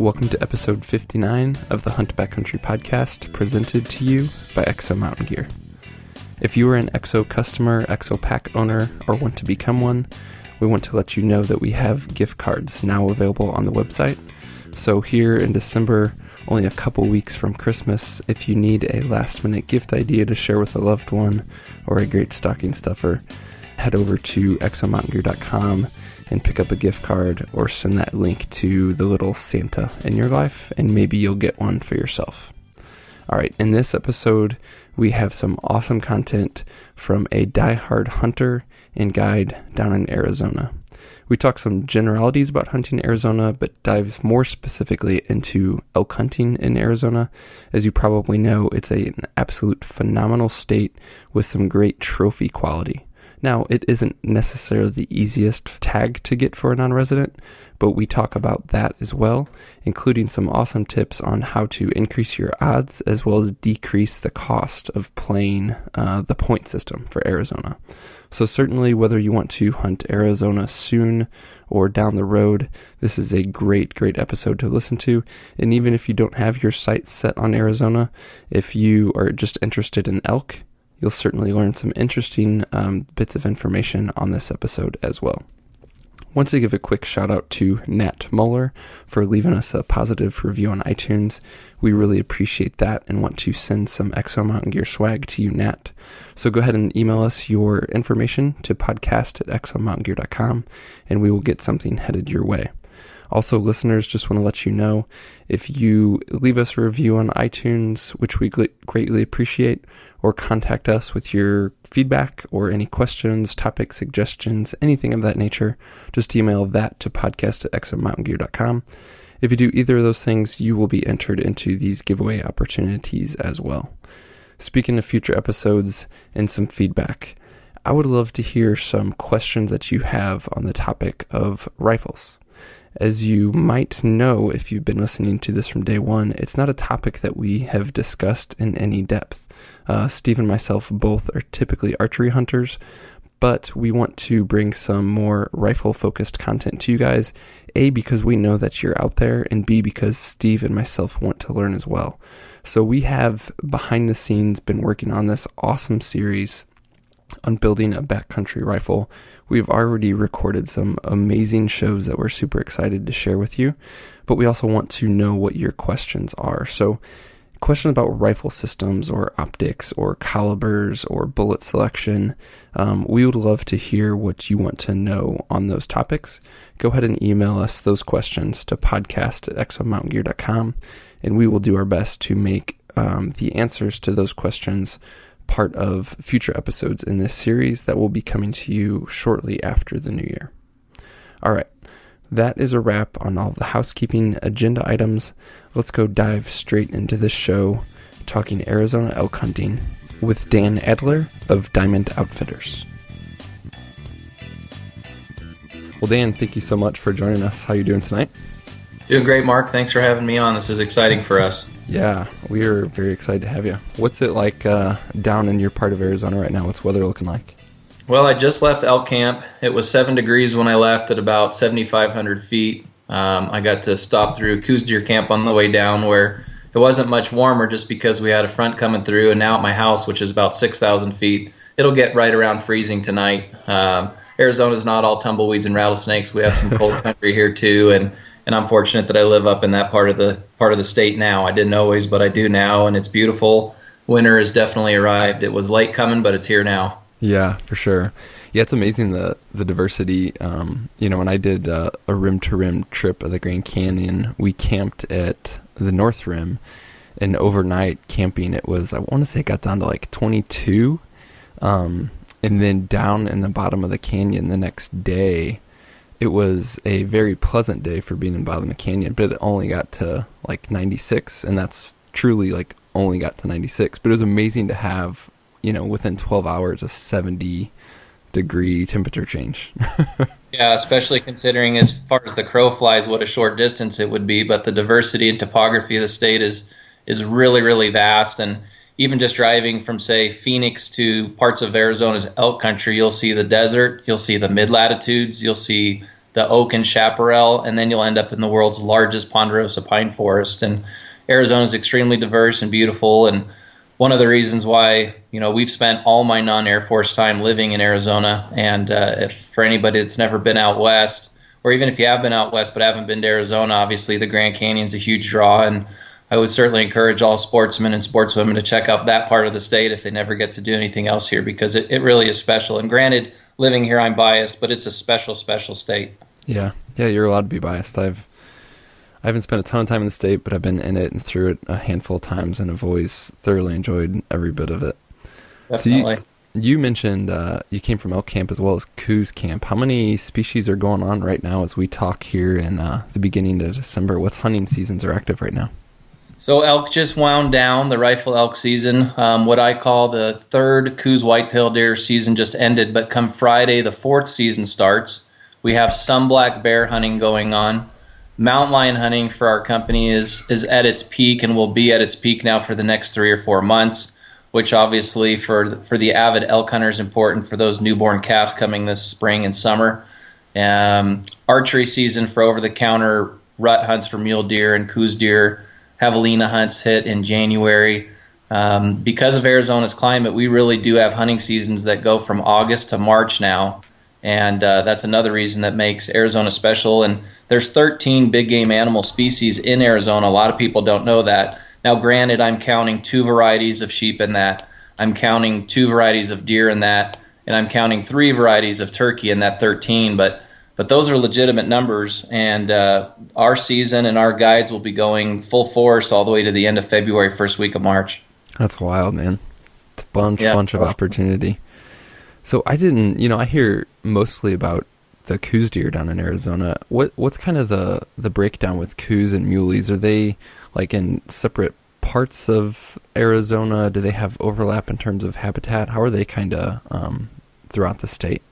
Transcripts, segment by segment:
Welcome to episode 59 of the Hunt Backcountry podcast, presented to you by EXO Mountain Gear. If you are an EXO customer, EXO pack owner, or want to become one, we want to let you know that we have gift cards now available on the website. So here in December, only a couple weeks from Christmas, if you need a last-minute gift idea to share with a loved one or a great stocking stuffer, head over to exomountaingear.com and pick up a gift card or send that link to the little Santa in your life, and maybe you'll get one for yourself. All right, in this episode, we have some awesome content from a diehard hunter and guide down in Arizona. We talk some generalities about hunting in Arizona, but dive more specifically into elk hunting in Arizona. As you probably know, it's an absolute phenomenal state with some great trophy quality. Now, it isn't necessarily the easiest tag to get for a non-resident, but we talk about that as well, including some awesome tips on how to increase your odds as well as decrease the cost of playing the point system for Arizona. So certainly, whether you want to hunt Arizona soon or down the road, this is a great episode to listen to. And even if you don't have your sights set on Arizona, if you are just interested in elk, you'll certainly learn some interesting bits of information on this episode as well. Want to give a quick shout out to Nat Muller for leaving us a positive review on iTunes. We really appreciate that and want to send some EXO Mountain Gear swag to you, Nat. So go ahead and email us your information to podcast@exomountaingear.com and we will get something headed your way. Also, listeners, just want to let you know, if you leave us a review on iTunes, which we greatly appreciate, or contact us with your feedback or any questions, topic suggestions, anything of that nature, just email that to podcast@exomountaingear.com. If you do either of those things, you will be entered into these giveaway opportunities as well. Speaking of future episodes and some feedback, I would love to hear some questions that you have on the topic of rifles. As you might know, if you've been listening to this from day one, it's not a topic that we have discussed in any depth. Steve and myself both are typically archery hunters, but we want to bring some more rifle-focused content to you guys, A, because we know that you're out there, and B, because Steve and myself want to learn as well. So we have, behind the scenes, been working on this awesome series on building a backcountry rifle. We've already recorded some amazing shows that we're super excited to share with you, but we also want to know what your questions are. So questions about rifle systems or optics or calibers or bullet selection, we would love to hear what you want to know on those topics. Go ahead and email us those questions to podcast@exomountaingear.com, and we will do our best to make the answers to those questions part of future episodes in this series that will be coming to you shortly after the new year. All right, that is a wrap on all the housekeeping agenda items. Let's go dive straight into this show, talking Arizona elk hunting with Dan Adler of Diamond Outfitters. Well, Dan, thank you so much for joining us. How are you doing tonight? Doing great, Mark. Thanks for having me on. This is exciting for us. Yeah, we are very excited to have you. What's it like down in your part of Arizona right now? What's the weather looking like? Well, I just left elk camp. It was 7 degrees when I left at about 7,500 feet. I got to stop through Koos Deer camp on the way down where it wasn't much warmer just because we had a front coming through. And now at my house, which is about 6,000 feet, it'll get right around freezing tonight. Arizona's not all tumbleweeds and rattlesnakes. We have some cold country here too, and I'm fortunate that I live up in that part of the state now. I didn't always, but I do now, and it's beautiful. Winter has definitely arrived. It was late coming, but it's here now. Yeah, for sure. Yeah, it's amazing the diversity. When I did a rim-to-rim trip of the Grand Canyon, we camped at the North Rim, and overnight camping, it was, I want to say it got down to like 22, and then down in the bottom of the canyon the next day, it was a very pleasant day for being in the bottom of the canyon, but it only got to like 96, and that's truly like only got to 96. But it was amazing to have, within 12 hours, a 70-degree temperature change. Yeah, especially considering as far as the crow flies, what a short distance it would be. But the diversity and topography of the state is really, really vast. And even just driving from, say, Phoenix to parts of Arizona's elk country, you'll see the desert, you'll see the mid-latitudes, you'll see the oak and chaparral, and then you'll end up in the world's largest ponderosa pine forest. And Arizona is extremely diverse and beautiful, and one of the reasons why, we've spent all my non-Air Force time living in Arizona. And if for anybody that's never been out west, or even if you have been out west but haven't been to Arizona, obviously the Grand Canyon is a huge draw, and I would certainly encourage all sportsmen and sportswomen to check out that part of the state if they never get to do anything else here, because it really is special. And granted, living here, I'm biased, but it's a special, special state. Yeah, you're allowed to be biased. I haven't spent a ton of time in the state, but I've been in it and through it a handful of times, and have always thoroughly enjoyed every bit of it. Definitely. So you mentioned you came from elk camp as well as Koos camp. How many species are going on right now as we talk here in the beginning of December? What's hunting seasons are active right now? So elk just wound down. The rifle elk season, what I call the third Koos whitetail deer season, just ended. But come Friday, the fourth season starts. We have some black bear hunting going on. Mountain lion hunting for our company is at its peak, and will be at its peak now for the next 3 or 4 months, which obviously for the avid elk hunter is important for those newborn calves coming this spring and summer. Archery season for over-the-counter rut hunts for mule deer and Koos deer. Javelina hunts hit in January. Because of Arizona's climate, we really do have hunting seasons that go from August to March now, and that's another reason that makes Arizona special. And there's 13 big game animal species in Arizona. A lot of people don't know that. Now, granted, I'm counting 2 varieties of sheep in that. I'm counting 2 varieties of deer in that, and I'm counting 3 varieties of turkey in that 13, but those are legitimate numbers, and our season and our guides will be going full force all the way to the end of February, first week of March. That's wild, man. It's a bunch of opportunity. So I didn't, I hear mostly about the Koos deer down in Arizona. What's kind of the breakdown with Koos and muleys? Are they like in separate parts of Arizona? Do they have overlap in terms of habitat? How are they kind of throughout the state?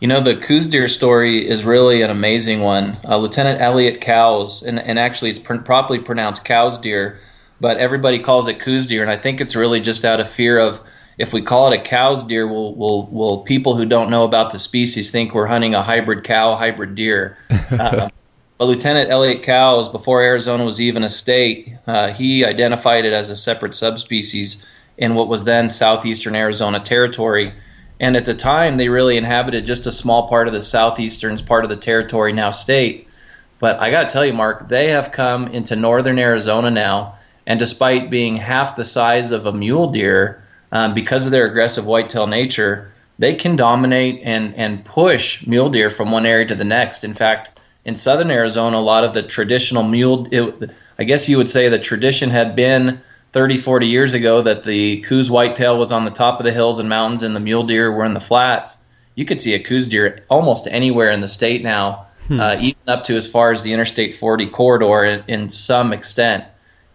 The Koos deer story is really an amazing one. Lieutenant Elliott Cows, and actually it's properly pronounced Cows deer, but everybody calls it Koos deer, and I think it's really just out of fear of, if we call it a Cows deer, will people who don't know about the species think we're hunting a hybrid cow, hybrid deer. But Lieutenant Elliott Cows, before Arizona was even a state, he identified it as a separate subspecies in what was then southeastern Arizona territory. And at the time, they really inhabited just a small part of the southeastern part of the territory, now state. But I got to tell you, Mark, they have come into northern Arizona now, and despite being half the size of a mule deer, because of their aggressive whitetail nature, they can dominate and push mule deer from one area to the next. In fact, in southern Arizona, a lot of the traditional I guess you would say the tradition had been 30, 40 years ago that the Koos whitetail was on the top of the hills and mountains and the mule deer were in the flats. You could see a Koos deer almost anywhere in the state now, even up to as far as the Interstate 40 corridor in some extent.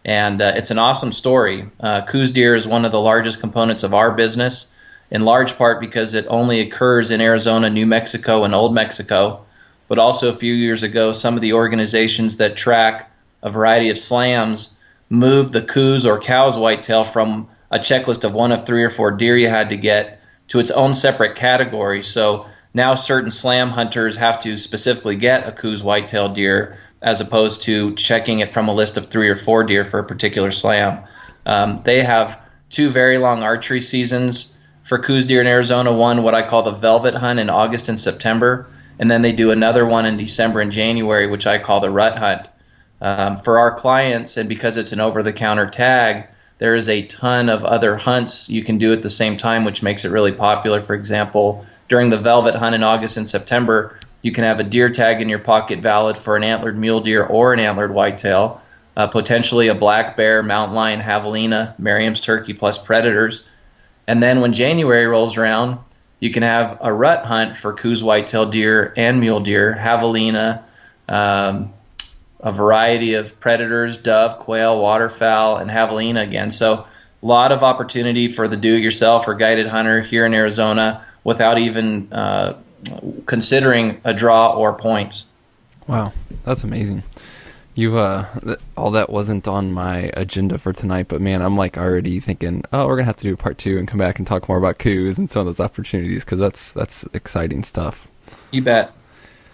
And it's an awesome story. Koos deer is one of the largest components of our business, in large part because it only occurs in Arizona, New Mexico, and Old Mexico. But also a few years ago, some of the organizations that track a variety of slams moved the Koos or Cows whitetail from a checklist of 1 of 3 or 4 deer you had to get to its own separate category. So now certain slam hunters have to specifically get a Koos whitetail deer as opposed to checking it from a list of 3 or 4 deer for a particular slam. They have 2 very long archery seasons for Koos deer in Arizona, one what I call the velvet hunt in August and September, and then they do another one in December and January, which I call the rut hunt. For our clients, and because it's an over-the-counter tag, there is a ton of other hunts you can do at the same time, which makes it really popular. For example, during the velvet hunt in August and September, you can have a deer tag in your pocket valid for an antlered mule deer or an antlered whitetail, potentially a black bear, mountain lion, javelina, Meriams turkey plus predators. And then when January rolls around, you can have a rut hunt for Koos whitetail deer and mule deer, javelina, a variety of predators, dove, quail, waterfowl, and javelina again. So a lot of opportunity for the do-it-yourself or guided hunter here in Arizona without even considering a draw or points. Wow, that's amazing. You all that wasn't on my agenda for tonight, but man, I'm like already thinking, oh, we're gonna have to do a part 2 and come back and talk more about Koos and some of those opportunities, because that's exciting stuff. You bet.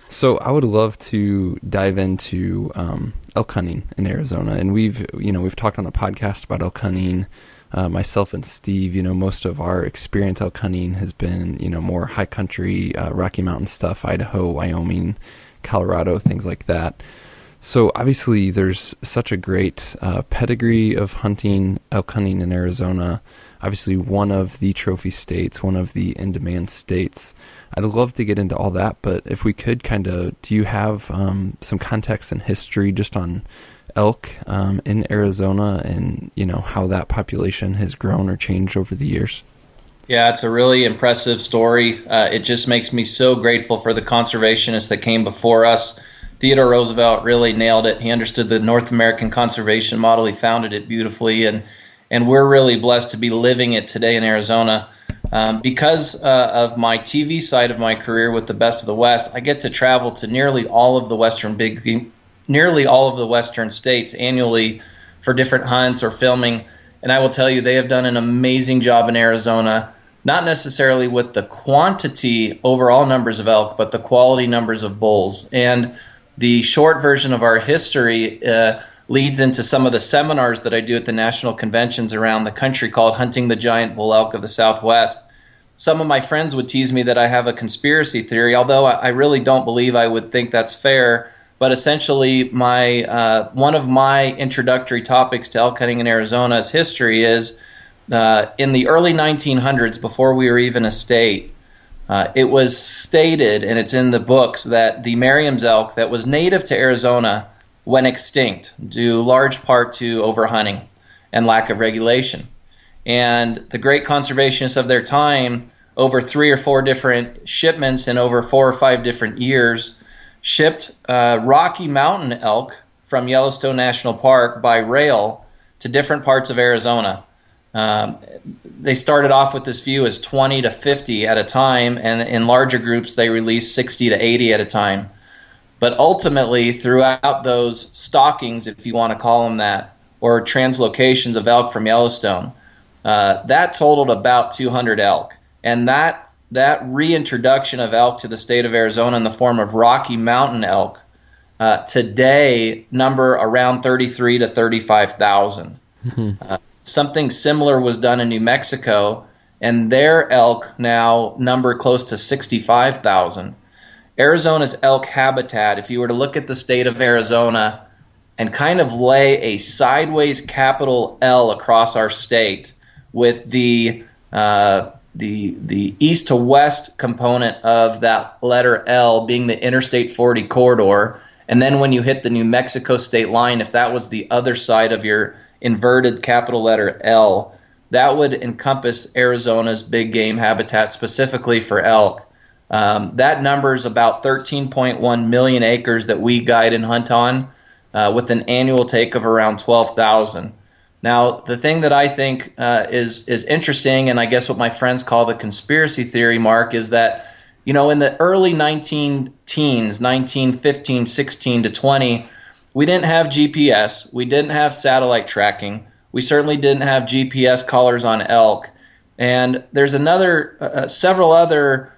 So I would love to dive into elk hunting in Arizona, and we've talked on the podcast about elk hunting. Myself and Steve, most of our experience elk hunting has been, more high country, Rocky Mountain stuff, Idaho, Wyoming, Colorado, things like that. So obviously there's such a great pedigree of elk hunting in Arizona. Obviously one of the trophy states, one of the in-demand states. I'd love to get into all that, but if we could do you have some context and history just on elk in Arizona and, how that population has grown or changed over the years? Yeah, it's a really impressive story. It just makes me so grateful for the conservationists that came before us. Theodore Roosevelt really nailed it. He understood the North American conservation model. He founded it beautifully, and we're really blessed to be living it today in Arizona. Because of my TV side of my career with the Best of the West, I get to travel to nearly all of the Western states annually for different hunts or filming. And I will tell you, they have done an amazing job in Arizona, not necessarily with the quantity overall numbers of elk, but the quality numbers of bulls. And the short version of our history leads into some of the seminars that I do at the national conventions around the country called Hunting the Giant Bull Elk of the Southwest. Some of my friends would tease me that I have a conspiracy theory, although I really don't believe I would think that's fair. But essentially, one of my introductory topics to elk hunting in Arizona's history is in the early 1900s, before we were even a state, it was stated, and it's in the books, that the Meriams Elk that was native to Arizona went extinct due large part to overhunting and lack of regulation. And the great conservationists of their time, over 3 or 4 different shipments in over 4 or 5 different years, shipped Rocky Mountain elk from Yellowstone National Park by rail to different parts of Arizona. They started off with this view as 20 to 50 at a time, and in larger groups they released 60 to 80 at a time. But ultimately, throughout those stockings, if you want to call them that, or translocations of elk from Yellowstone, that totaled about 200 elk. And that reintroduction of elk to the state of Arizona in the form of Rocky Mountain elk today number around 33 to 35,000. Mm-hmm. Something similar was done in New Mexico, and their elk now number close to 65,000. Arizona's Elk Habitat, if you were to look at the state of Arizona and kind of lay a sideways capital L across our state, with the east to west component of that letter L being the Interstate 40 corridor, and then when you hit the New Mexico state line, if that was the other side of your inverted capital letter L, that would encompass Arizona's big game habitat specifically for elk. That number is about 13.1 million acres that we guide and hunt on, with an annual take of around 12,000. Now, the thing that I think is interesting, and I guess what my friends call the conspiracy theory, Mark, is that, in the early 19-teens, 1915, 16 to 20, we didn't have GPS, we didn't have satellite tracking, we certainly didn't have GPS collars on elk, and there's several other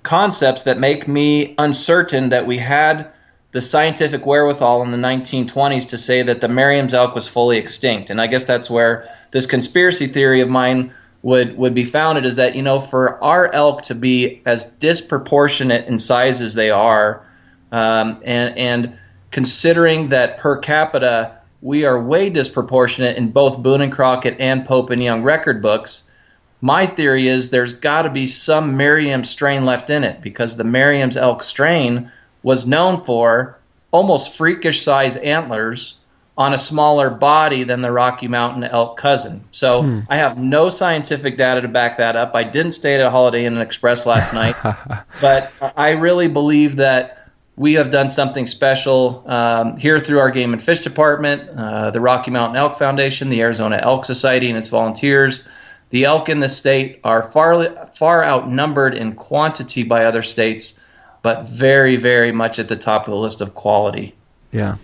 concepts that make me uncertain that we had the scientific wherewithal in the 1920s to say that the Meriams elk was fully extinct. And I guess that's where this conspiracy theory of mine would be founded, is that, for our elk to be as disproportionate in size as they are, and considering that per capita we are way disproportionate in both Boone and Crockett and Pope and Young record books, my theory is there's got to be some Meriam strain left in it, because the Meriams elk strain was known for almost freakish size antlers on a smaller body than the Rocky Mountain elk cousin. So I have no scientific data to back that up. I didn't stay at a Holiday Inn Express last night, but I really believe that we have done something special here through our Game and Fish Department, the Rocky Mountain Elk Foundation, the Arizona Elk Society and its volunteers. The elk in the state are far outnumbered in quantity by other states, but very, very much at the top of the list of quality. Yeah,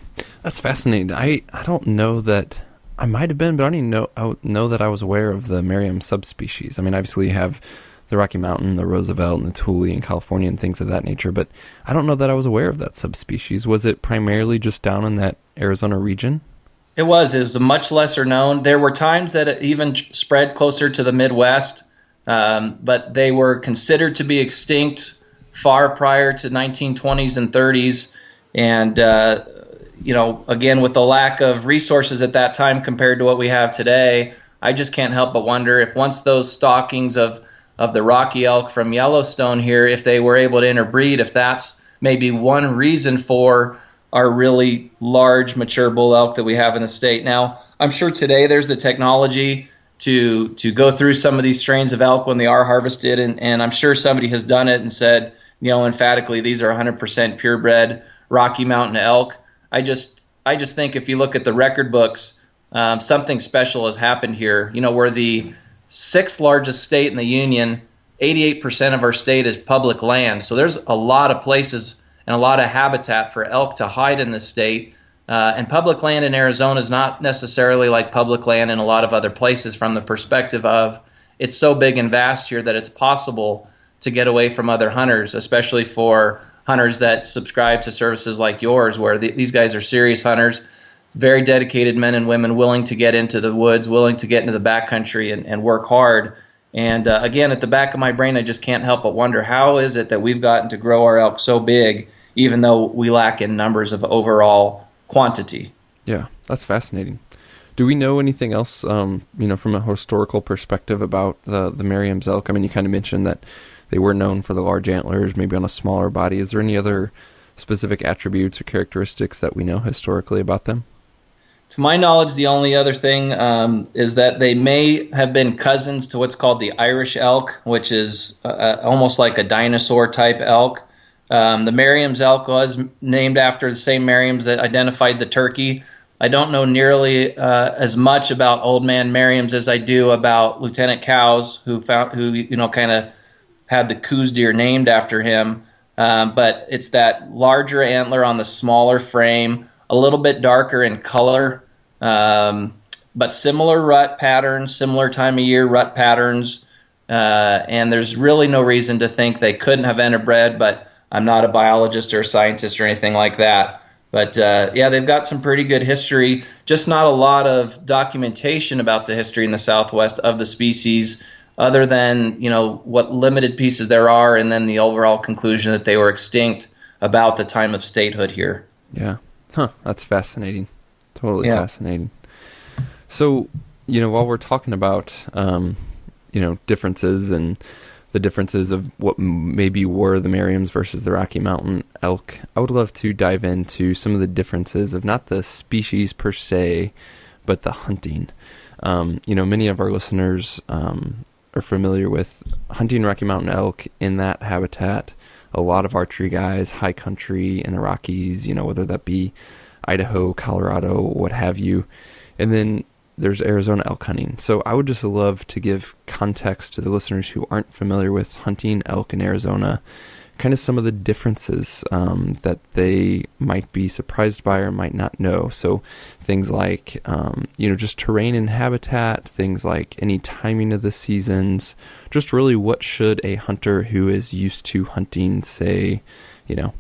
that's fascinating. I don't know that I might have been, but I don't even know that I was aware of the Meriam subspecies. I mean, obviously you have the Rocky Mountain, the Roosevelt, and the Thule in California and things of that nature, but I don't know that I was aware of that subspecies. Was it primarily just down in that Arizona region? It was a much lesser known. There were times that it even spread closer to the Midwest, but they were considered to be extinct far prior to 1920s and 30s. And, again, with the lack of resources at that time compared to what we have today, I just can't help but wonder if once those stockings of the Rocky elk from Yellowstone here, if they were able to interbreed, if that's maybe one reason for our really large mature bull elk that we have in the state. Now, I'm sure today there's the technology to go through some of these strains of elk when they are harvested, and I'm sure somebody has done it and said, emphatically, these are 100% purebred Rocky Mountain elk. I just think if you look at the record books, something special has happened here. We're the sixth largest state in the union. 88% of our state is public land, so there's a lot of places and a lot of habitat for elk to hide in the state. And public land in Arizona is not necessarily like public land in a lot of other places from the perspective of it's so big and vast here that it's possible to get away from other hunters, especially for hunters that subscribe to services like yours, where these guys are serious hunters, very dedicated men and women willing to get into the woods, willing to get into the backcountry and work hard. And again, at the back of my brain, I just can't help but wonder, how is it that we've gotten to grow our elk so big, even though we lack in numbers of overall quantity? Yeah, that's fascinating. Do we know anything else, from a historical perspective about the Meriams elk? I mean, you kind of mentioned that they were known for the large antlers, maybe on a smaller body. Is there any other specific attributes or characteristics that we know historically about them? To my knowledge, the only other thing is that they may have been cousins to what's called the Irish elk, which is almost like a dinosaur-type elk. The Meriams elk was named after the same Meriams that identified the turkey. I don't know nearly as much about Old Man Meriams as I do about Lieutenant Cows, who kind of had the Koos Deer named after him. But it's that larger antler on the smaller frame, a little bit darker in color, but similar rut patterns, similar time of year rut patterns, and there's really no reason to think they couldn't have interbred, but I'm not a biologist or a scientist or anything like that. But they've got some pretty good history, just not a lot of documentation about the history in the Southwest of the species, other than what limited pieces there are, and then the overall conclusion that they were extinct about the time of statehood here. Yeah. Huh, that's fascinating. Totally fascinating. So, while we're talking about, differences and the differences of what maybe were the Meriams versus the Rocky Mountain elk, I would love to dive into some of the differences of not the species per se, but the hunting. Many of our listeners are familiar with hunting Rocky Mountain elk in that habitat. A lot of archery guys, high country in the Rockies, whether that be Idaho, Colorado, what have you. And then there's Arizona elk hunting. So I would just love to give context to the listeners who aren't familiar with hunting elk in Arizona, kind of some of the differences that they might be surprised by or might not know. So things like, just terrain and habitat, things like any timing of the seasons, just really what should a hunter who is used to hunting, say,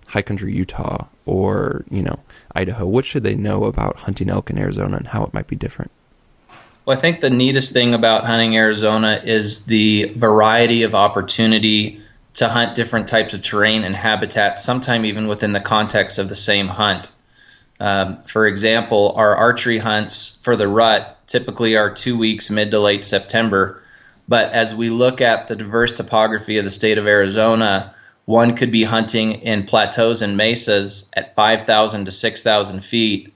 high country Utah or, Idaho, what should they know about hunting elk in Arizona and how it might be different? Well, I think the neatest thing about hunting Arizona is the variety of opportunity to hunt different types of terrain and habitat, sometime even within the context of the same hunt. For example, our archery hunts for the rut typically are 2 weeks, mid to late September. But as we look at the diverse topography of the state of Arizona, one could be hunting in plateaus and mesas at 5,000 to 6,000 feet,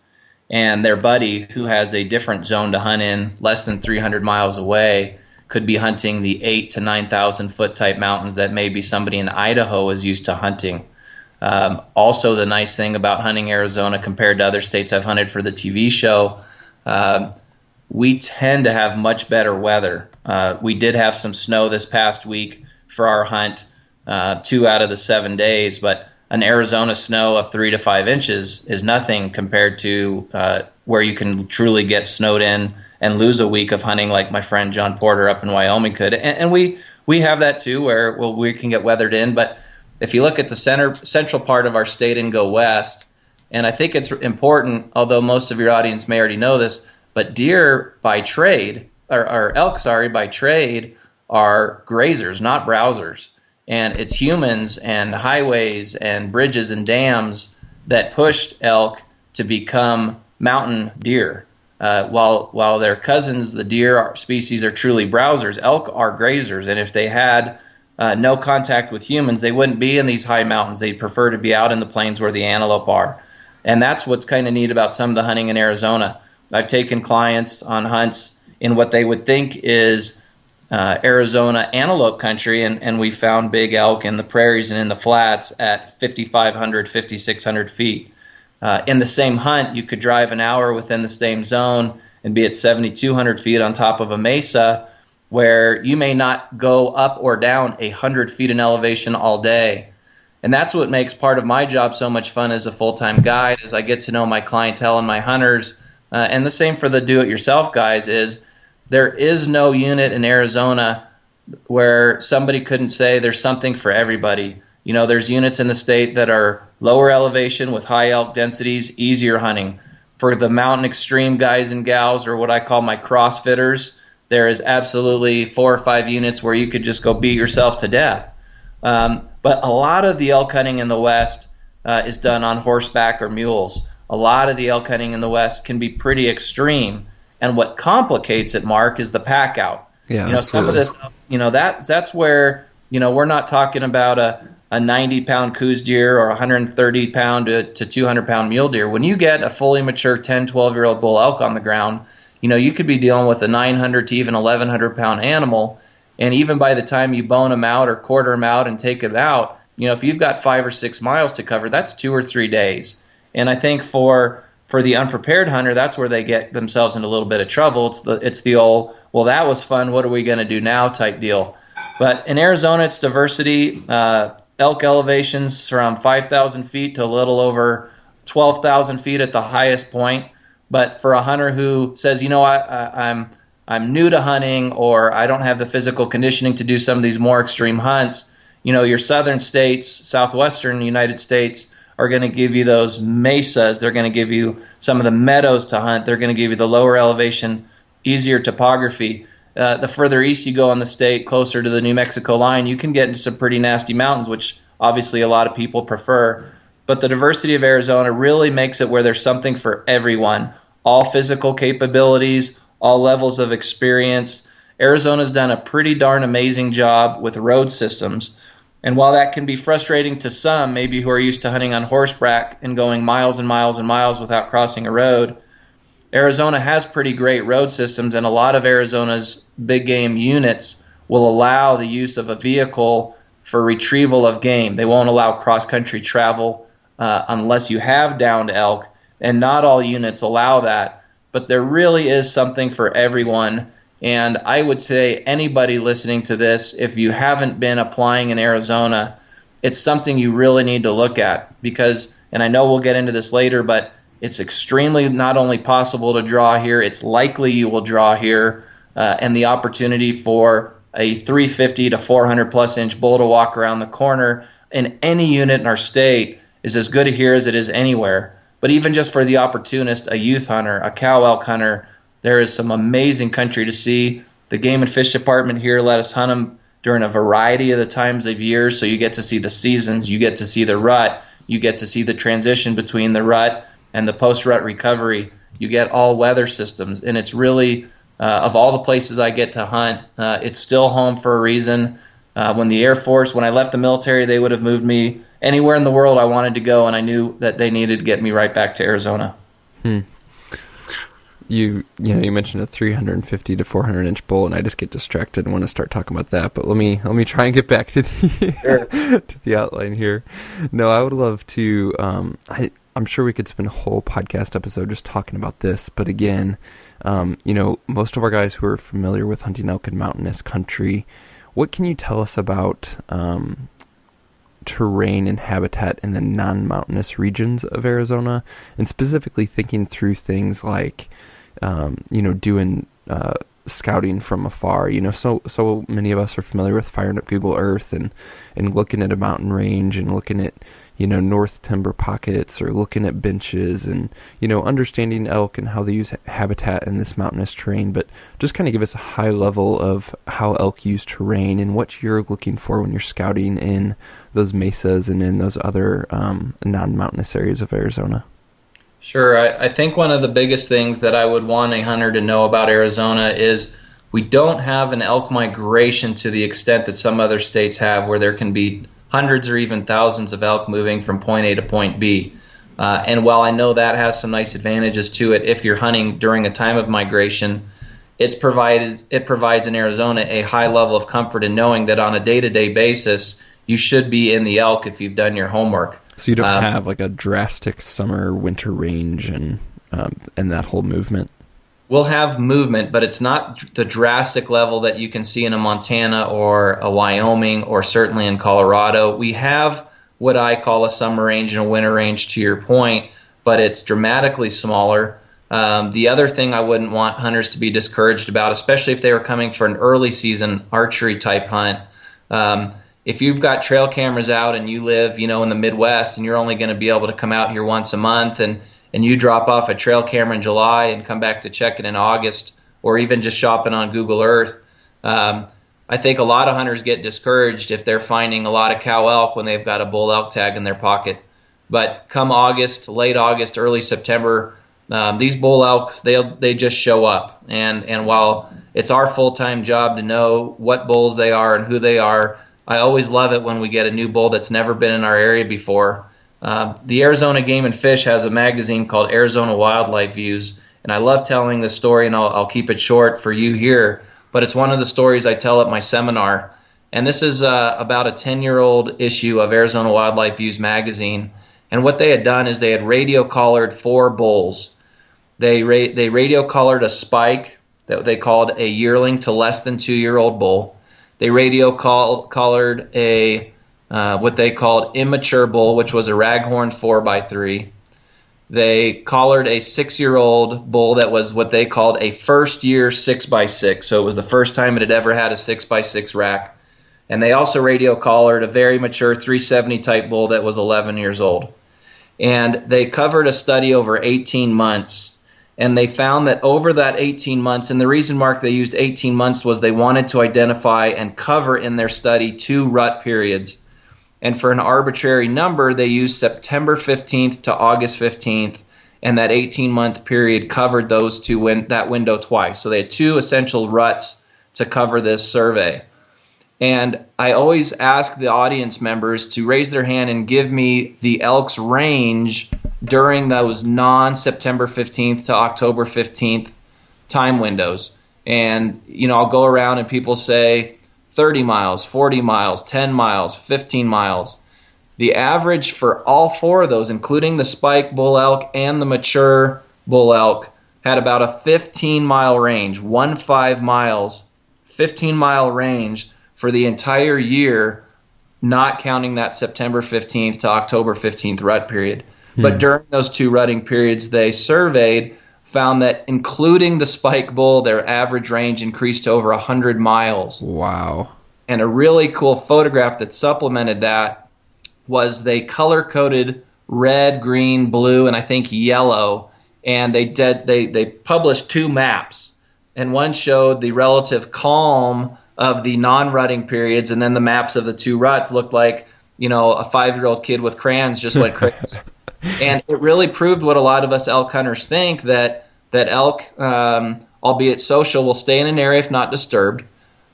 and their buddy, who has a different zone to hunt in less than 300 miles away, could be hunting the 8,000 to 9,000 foot type mountains that maybe somebody in Idaho is used to hunting. Also, the nice thing about hunting Arizona compared to other states I've hunted for the TV show, we tend to have much better weather. We did have some snow this past week for our hunt, 2 out of the 7 days, but an Arizona snow of 3 to 5 inches is nothing compared to where you can truly get snowed in and lose a week of hunting like my friend John Porter up in Wyoming could. And we we have that too, where we can get weathered in. But if you look at the central part of our state and go west, and I think it's important, although most of your audience may already know this, but deer by trade, or elk, by trade, are grazers, not browsers. And it's humans and highways and bridges and dams that pushed elk to become mountain deer. While their cousins, the deer species, are truly browsers, elk are grazers. And if they had no contact with humans, they wouldn't be in these high mountains. They'd prefer to be out in the plains where the antelope are. And that's what's kind of neat about some of the hunting in Arizona. I've taken clients on hunts in what they would think is Arizona antelope country, and we found big elk in the prairies and in the flats at 5,500, 5,600 feet. In the same hunt, you could drive an hour within the same zone and be at 7,200 feet on top of a mesa, where you may not go up or down 100 feet in elevation all day. And that's what makes part of my job so much fun as a full-time guide, is I get to know my clientele and my hunters. And the same for the do-it-yourself guys is there is no unit in Arizona where somebody couldn't say there's something for everybody. You know, there's units in the state that are lower elevation with high elk densities, easier hunting. For the mountain extreme guys and gals, or what I call my CrossFitters, there is absolutely 4 or 5 units where you could just go beat yourself to death. But a lot of the elk hunting in the West is done on horseback or mules. A lot of the elk hunting in the West can be pretty extreme. And what complicates it, Mark, is the pack out. Yeah, you know, some of this, you know, that's where, you know, we're not talking about a 90-pound Koos Deer or 130-pound to 200-pound mule deer. When you get a fully mature 10, 12-year-old bull elk on the ground, you know, you could be dealing with a 900 to even 1,100-pound animal. And even by the time you bone them out or quarter them out and take it out, you know, if you've got 5 or 6 miles to cover, that's 2 or 3 days. And I think for the unprepared hunter, that's where they get themselves in a little bit of trouble. It's the old, well, that was fun, what are we going to do now type deal. But in Arizona, it's diversity. Elk elevations from 5,000 feet to a little over 12,000 feet at the highest point. But for a hunter who says, you know, I'm new to hunting, or I don't have the physical conditioning to do some of these more extreme hunts, you know, your southern states, southwestern United States, are going to give you those mesas. They're going to give you some of the meadows to hunt. They're going to give you the lower elevation, easier topography. The further east you go in the state, closer to the New Mexico line, you can get into some pretty nasty mountains, which obviously a lot of people prefer. But the diversity of Arizona really makes it where there's something for everyone. All physical capabilities, all levels of experience. Arizona's done a pretty darn amazing job with road systems. And while that can be frustrating to some, maybe who are used to hunting on horseback and going miles and miles and miles without crossing a road, Arizona has pretty great road systems, and a lot of Arizona's big game units will allow the use of a vehicle for retrieval of game. They won't allow cross-country travel unless you have downed elk, and not all units allow that. But there really is something for everyone. And I would say anybody listening to this, if you haven't been applying in Arizona, it's something you really need to look at, because, and I know we'll get into this later, but it's extremely not only possible to draw here, it's likely you will draw here, and the opportunity for a 350 to 400 plus inch bull to walk around the corner in any unit in our state is as good here as it is anywhere. But even just for the opportunist, a youth hunter, a cow elk hunter, there is some amazing country to see. The Game and Fish Department here let us hunt them during a variety of the times of year, so you get to see the seasons, you get to see the rut, you get to see the transition between the rut and the post-rut recovery. You get all weather systems, and it's really, of all the places I get to hunt, it's still home for a reason. When the Air Force, when I left the military, they would have moved me anywhere in the world I wanted to go, and I knew that they needed to get me right back to Arizona. You mentioned a 350 to 400 inch bull, and I just get distracted and want to start talking about that. But let me try and get back to the Sure. to the outline here. No, I would love to. I'm sure we could spend a whole podcast episode just talking about this. But again, most of our guys who are familiar with hunting elk in mountainous country, what can you tell us about terrain and habitat in the non-mountainous regions of Arizona, and specifically thinking through things like, doing scouting from afar. So many of us are familiar with firing up Google Earth and looking at a mountain range and looking at, north timber pockets or looking at benches and, understanding elk and how they use habitat in this mountainous terrain. But just kind of give us a high level of how elk use terrain and what you're looking for when you're scouting in those mesas and in those other non-mountainous areas of Arizona. Sure. I think one of the biggest things that I would want a hunter to know about Arizona is we don't have an elk migration to the extent that some other states have, where there can be hundreds or even thousands of elk moving from point A to point B. And while I know that has some nice advantages to it, if you're hunting during a time of migration, it provides in Arizona a high level of comfort in knowing that on a day-to-day basis, you should be in the elk if you've done your homework. So you don't have like a drastic summer-winter range and that whole movement? We'll have movement, but it's not the drastic level that you can see in a Montana or a Wyoming or certainly in Colorado. We have what I call a summer range and a winter range, to your point, but it's dramatically smaller. The other thing I wouldn't want hunters to be discouraged about, especially if they were coming for an early season archery type hunt, if you've got trail cameras out and you live, in the Midwest and you're only going to be able to come out here once a month and you drop off a trail camera in July and come back to check it in August, or even just shopping on Google Earth, I think a lot of hunters get discouraged if they're finding a lot of cow elk when they've got a bull elk tag in their pocket. But come August, late August, early September, these bull elk, they just show up. And while it's our full-time job to know what bulls they are and who they are, I always love it when we get a new bull that's never been in our area before. The Arizona Game and Fish has a magazine called Arizona Wildlife Views, and I love telling this story, and I'll keep it short for you here, but it's one of the stories I tell at my seminar. And this is about a 10-year-old issue of Arizona Wildlife Views magazine, and what they had done is they had radio collared 4 bulls. They radio collared a spike that they called a yearling to less than 2-year-old bull. They radio collared a what they called immature bull, which was a raghorn 4x3. They collared a 6-year-old bull that was what they called a first-year 6x6. So it was the first time it had ever had a 6x6 rack. And they also radio collared a very mature 370 type bull that was 11 years old. And they covered a study over 18 months. And they found that over that 18 months, and the reason, Mark, they used 18 months was they wanted to identify and cover in their study 2 rut periods. And for an arbitrary number, they used September 15th to August 15th, and that 18-month period covered those that window twice. So they had 2 essential ruts to cover this survey. And I always ask the audience members to raise their hand and give me the elk's range during those non-September 15th to October 15th time windows. And, I'll go around and people say 30 miles, 40 miles, 10 miles, 15 miles. The average for all 4 of those, including the spike bull elk and the mature bull elk, had about a 15-mile range, 15 miles, 15-mile range for the entire year, not counting that September 15th to October 15th rut period. But during those 2 rutting periods they surveyed, found that including the spike bull, their average range increased to over 100 miles. Wow. And a really cool photograph that supplemented that was they color-coded red, green, blue, and I think yellow, and they published 2 maps. And one showed the relative calm of the non-rutting periods, and then the maps of the 2 ruts looked like, a 5-year-old kid with crayons just went crazy. And it really proved what a lot of us elk hunters think, that elk, albeit social, will stay in an area if not disturbed,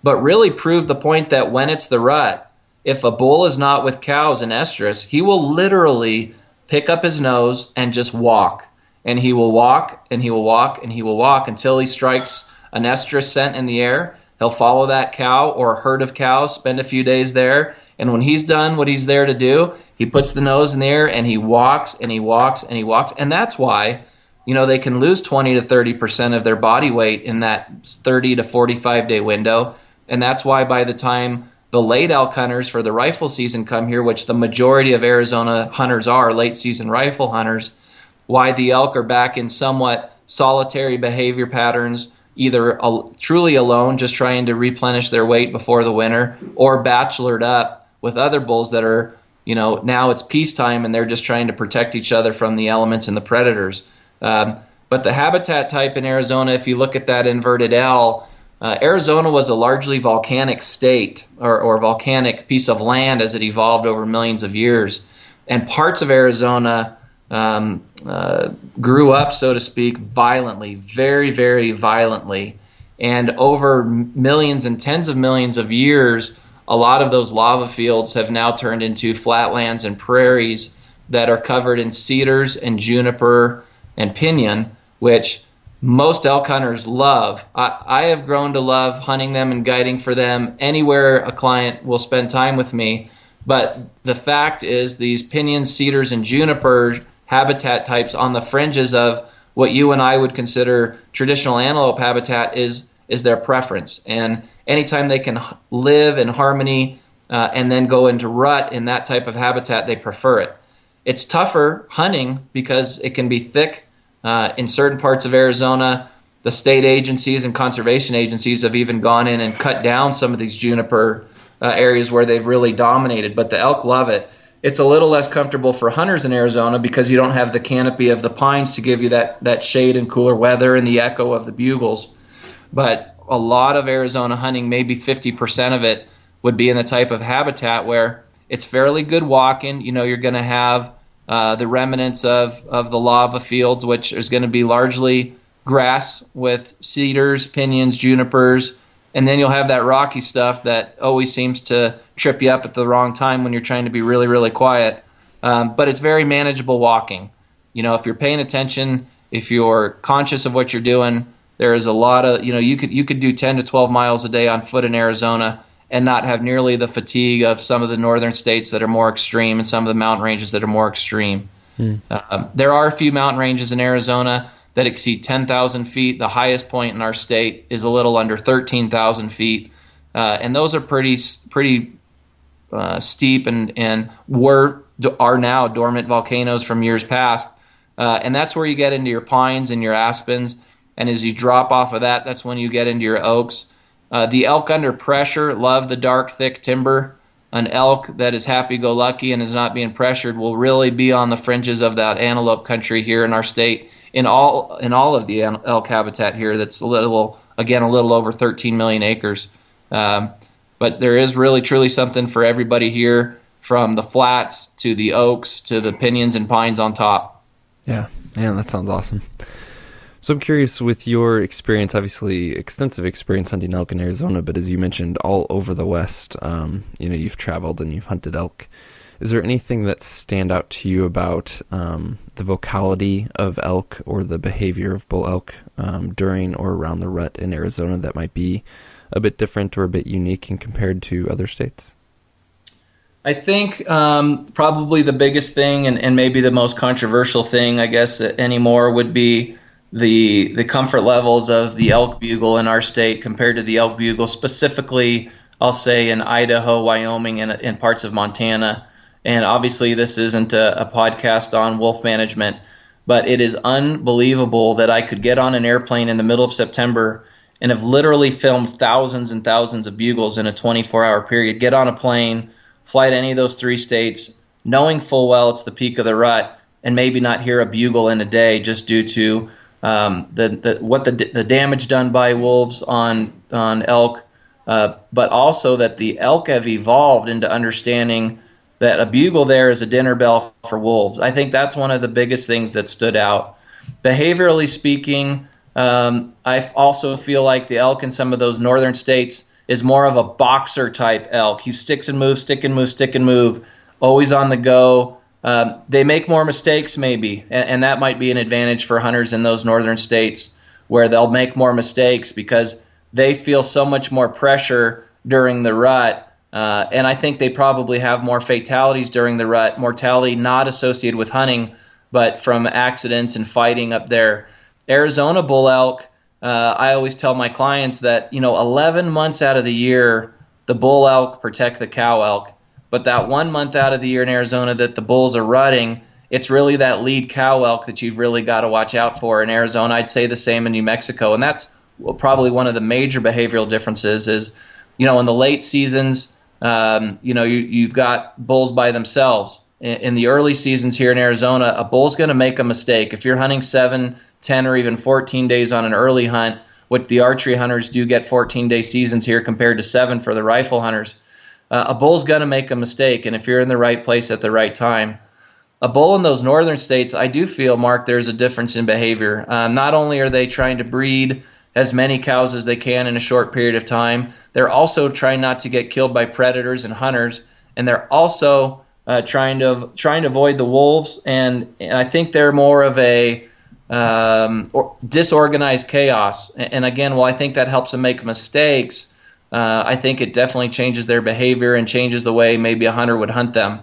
but really proved the point that when it's the rut, if a bull is not with cows in estrus, he will literally pick up his nose and just walk. And he will walk, and he will walk, and he will walk until he strikes an estrus scent in the air. He'll follow that cow or a herd of cows, spend a few days there, and when he's done what he's there to do, he puts the nose in the air and he walks and he walks and he walks. And that's why, they can lose 20 to 30% of their body weight in that 30 to 45 day window. And that's why by the time the late elk hunters for the rifle season come here, which the majority of Arizona hunters are, late season rifle hunters, why the elk are back in somewhat solitary behavior patterns, either truly alone, just trying to replenish their weight before the winter, or bachelored up with other bulls that are, now it's peacetime and they're just trying to protect each other from the elements and the predators. But the habitat type in Arizona, if you look at that inverted L, Arizona was a largely volcanic state or volcanic piece of land as it evolved over millions of years. And parts of Arizona grew up, so to speak, violently, very, very violently. And over millions and tens of millions of years, a lot of those lava fields have now turned into flatlands and prairies that are covered in cedars and juniper and pinyon, which most elk hunters love. I have grown to love hunting them and guiding for them anywhere a client will spend time with me. But the fact is, these pinyons, cedars, and juniper habitat types on the fringes of what you and I would consider traditional antelope habitat is their preference. And anytime they can live in harmony and then go into rut in that type of habitat, they prefer it. It's tougher hunting because it can be thick. In certain parts of Arizona, the state agencies and conservation agencies have even gone in and cut down some of these juniper areas where they've really dominated, but the elk love it. It's a little less comfortable for hunters in Arizona because you don't have the canopy of the pines to give you that shade and cooler weather and the echo of the bugles. But a lot of Arizona hunting, maybe 50% of it, would be in the type of habitat where it's fairly good walking. You're going to have the remnants of the lava fields, which is going to be largely grass with cedars, pinyons, junipers, and then you'll have that rocky stuff that always seems to trip you up at the wrong time when you're trying to be really, really quiet. But it's very manageable walking. If you're paying attention, if you're conscious of what you're doing, there is a lot of, you could do 10 to 12 miles a day on foot in Arizona and not have nearly the fatigue of some of the northern states that are more extreme and some of the mountain ranges that are more extreme. There are a few mountain ranges in Arizona that exceed 10,000 feet. The highest point in our state is a little under 13,000 feet. And those are pretty steep and are now dormant volcanoes from years past. And that's where you get into your pines and your aspens. And as you drop off of that, that's when you get into your oaks. The elk under pressure love the dark, thick timber. An elk that is happy-go-lucky and is not being pressured will really be on the fringes of that antelope country here in our state. In all of the elk habitat here, that's a little over 13 million acres. But there is really truly something for everybody here, from the flats to the oaks to the pinyons and pines on top. Yeah, man, that sounds awesome. So I'm curious, with your experience, obviously extensive experience hunting elk in Arizona, but as you mentioned, all over the West, you've traveled and you've hunted elk. Is there anything that stand out to you about the vocality of elk or the behavior of bull elk during or around the rut in Arizona that might be a bit different or a bit unique and compared to other states? I think probably the biggest thing and maybe the most controversial thing, I guess, anymore would be the comfort levels of the elk bugle in our state compared to the elk bugle specifically, I'll say, in Idaho, Wyoming, and parts of Montana. And obviously this isn't a podcast on wolf management, but it is unbelievable that I could get on an airplane in the middle of September and have literally filmed thousands and thousands of bugles in a 24-hour period, get on a plane, fly to any of those three states, knowing full well it's the peak of the rut, and maybe not hear a bugle in a day just due to the damage done by wolves on elk, but also that the elk have evolved into understanding that a bugle there is a dinner bell for wolves. I think that's one of the biggest things that stood out. Behaviorally speaking, I also feel like the elk in some of those northern states is more of a boxer type elk. He sticks and moves, stick and move, stick and move, always on the go. They make more mistakes maybe, and that might be an advantage for hunters in those northern states where they'll make more mistakes because they feel so much more pressure during the rut. And I think they probably have more fatalities during the rut, mortality not associated with hunting, but from accidents and fighting up there. Arizona bull elk, I always tell my clients that, 11 months out of the year, the bull elk protect the cow elk. But that 1 month out of the year in Arizona that the bulls are rutting, it's really that lead cow elk that you've really got to watch out for. In Arizona, I'd say the same in New Mexico. And that's probably one of the major behavioral differences is, in the late seasons, you've got bulls by themselves. In the early seasons here in Arizona, a bull's going to make a mistake. If you're hunting 7, 10, or even 14 days on an early hunt, what the archery hunters do get 14-day seasons here compared to 7 for the rifle hunters, a bull's going to make a mistake, and if you're in the right place at the right time. A bull in those northern states, I do feel, Mark, there's a difference in behavior. Not only are they trying to breed as many cows as they can in a short period of time, they're also trying not to get killed by predators and hunters, and they're also trying to avoid the wolves, and I think they're more of a disorganized chaos. And again, while I think that helps them make mistakes, I think it definitely changes their behavior and changes the way maybe a hunter would hunt them.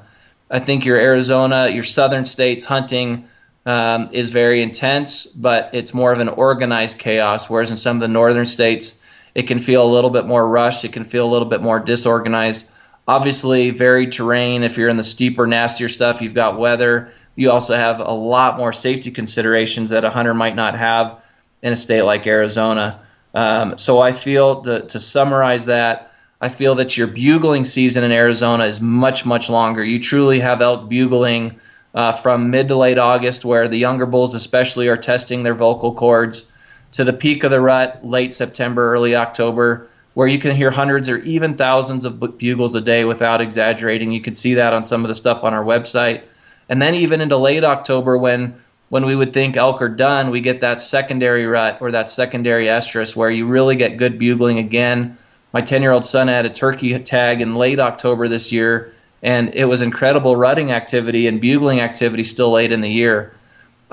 I think your Arizona, your southern states hunting is very intense, but it's more of an organized chaos, whereas in some of the northern states, it can feel a little bit more rushed. It can feel a little bit more disorganized. Obviously, varied terrain. If you're in the steeper, nastier stuff, you've got weather. You also have a lot more safety considerations that a hunter might not have in a state like Arizona. So I feel, to summarize that, I feel that your bugling season in Arizona is much, much longer. You truly have elk bugling from mid to late August, where the younger bulls especially are testing their vocal cords, to the peak of the rut, late September, early October, where you can hear hundreds or even thousands of bugles a day without exaggerating. You can see that on some of the stuff on our website. And then even into late October, when we would think elk are done, we get that secondary rut or that secondary estrus where you really get good bugling again. My 10-year-old son had a turkey tag in late October this year, and it was incredible rutting activity and bugling activity still late in the year.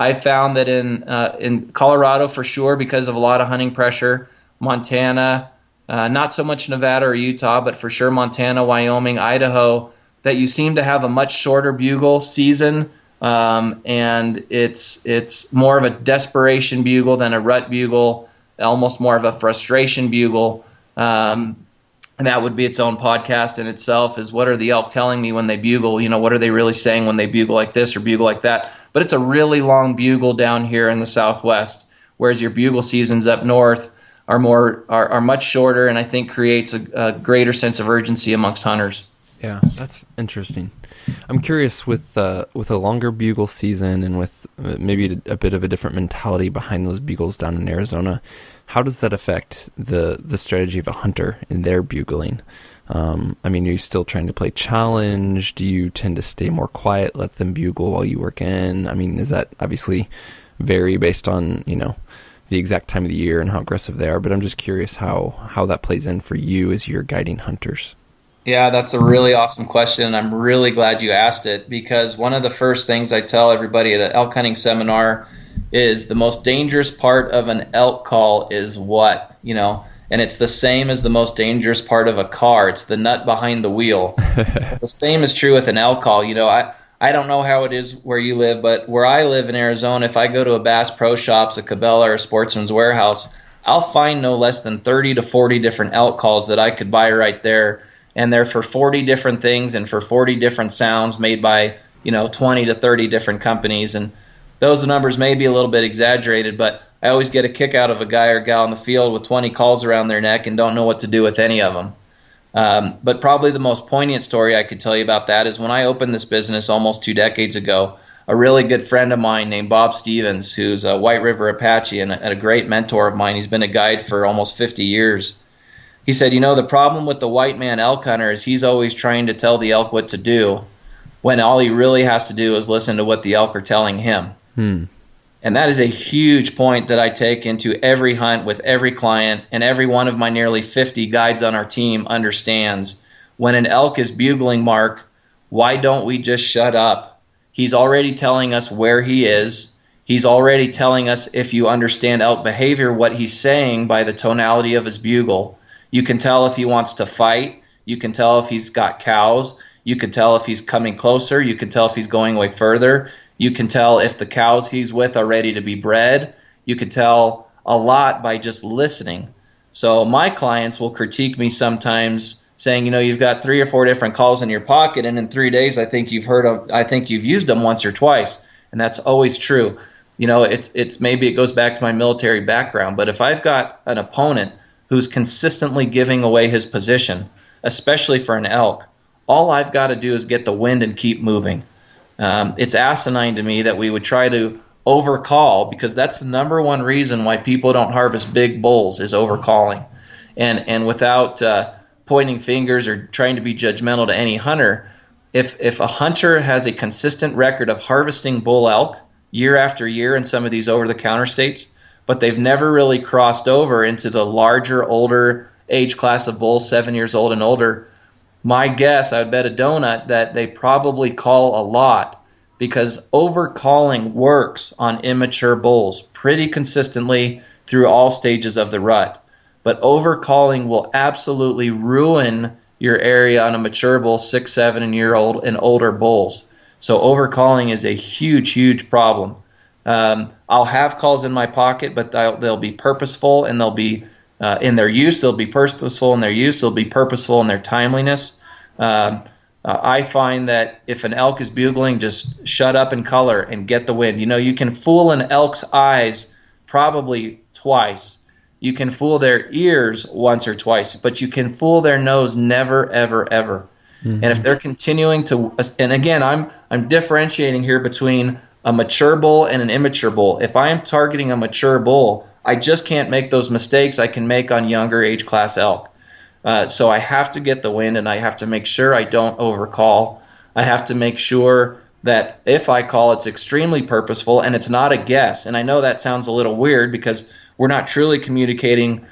I found that in Colorado for sure, because of a lot of hunting pressure, Montana, not so much Nevada or Utah, but for sure Montana, Wyoming, Idaho, that you seem to have a much shorter bugle season, and it's more of a desperation bugle than a rut bugle, almost more of a frustration bugle. And that would be its own podcast in itself, is what are the elk telling me when they bugle? What are they really saying when they bugle like this or bugle like that? But it's a really long bugle down here in the Southwest, whereas your bugle seasons up north are much shorter, and I think creates a greater sense of urgency amongst hunters. Yeah, that's interesting. I'm curious, with a longer bugle season and with maybe a bit of a different mentality behind those bugles down in Arizona, how does that affect the strategy of a hunter in their bugling? Are you still trying to play challenge? Do you tend to stay more quiet, let them bugle while you work in? Is that obviously vary based on, the exact time of the year and how aggressive they are, but I'm just curious how that plays in for you as you're guiding hunters. Yeah, that's a really awesome question, and I'm really glad you asked it, because one of the first things I tell everybody at an elk hunting seminar is the most dangerous part of an elk call is what, and it's the same as the most dangerous part of a car. It's the nut behind the wheel. The same is true with an elk call. I don't know how it is where you live, but where I live in Arizona, if I go to a Bass Pro Shops, a Cabela, or a Sportsman's Warehouse, I'll find no less than 30 to 40 different elk calls that I could buy right there. And they're for 40 different things and for 40 different sounds made by, 20 to 30 different companies. And those numbers may be a little bit exaggerated, but I always get a kick out of a guy or gal in the field with 20 calls around their neck and don't know what to do with any of them. But probably the most poignant story I could tell you about that is when I opened this business almost 2 decades ago, a really good friend of mine named Bob Stevens, who's a White River Apache and a great mentor of mine. He's been a guide for almost 50 years. He said, the problem with the white man elk hunter is he's always trying to tell the elk what to do, when all he really has to do is listen to what the elk are telling him. And that is a huge point that I take into every hunt with every client, and every one of my nearly 50 guides on our team understands. When an elk is bugling, Mark, why don't we just shut up? He's already telling us where he is. He's already telling us, if you understand elk behavior, what he's saying by the tonality of his bugle. You can tell if he wants to fight. You can tell if he's got cows. You can tell if he's coming closer. You can tell if he's going away further. You can tell if the cows he's with are ready to be bred. You can tell a lot by just listening. So my clients will critique me sometimes, saying, you've got 3 or 4 different calls in your pocket, and in 3 days I think you've used them once or twice, and that's always true. it's maybe it goes back to my military background, but if I've got an opponent who's consistently giving away his position, especially for an elk, all I've got to do is get the wind and keep moving. It's asinine to me that we would try to overcall, because that's the number one reason why people don't harvest big bulls, is overcalling. And without pointing fingers or trying to be judgmental to any hunter, if a hunter has a consistent record of harvesting bull elk year after year in some of these over-the-counter states, but they've never really crossed over into the larger, older age class of bulls, 7 years old and older, my guess, I would bet a donut, that they probably call a lot, because overcalling works on immature bulls pretty consistently through all stages of the rut. But overcalling will absolutely ruin your area on a mature bull, 6, 7 year old and older bulls. So overcalling is a huge, huge problem. I'll have calls in my pocket, but they'll be purposeful, and they'll be in their use. They'll be purposeful in their use. They'll be purposeful in their timeliness. I find that if an elk is bugling, just shut up and color and get the wind. You can fool an elk's eyes probably twice. You can fool their ears once or twice, but you can fool their nose never, ever, ever. Mm-hmm. And if they're continuing to, and again, I'm differentiating here between a mature bull and an immature bull. If I am targeting a mature bull, I just can't make those mistakes I can make on younger age class elk. So I have to get the wind, and I have to make sure I don't overcall. I have to make sure that if I call, it's extremely purposeful and it's not a guess. And I know that sounds a little weird, because we're not truly communicating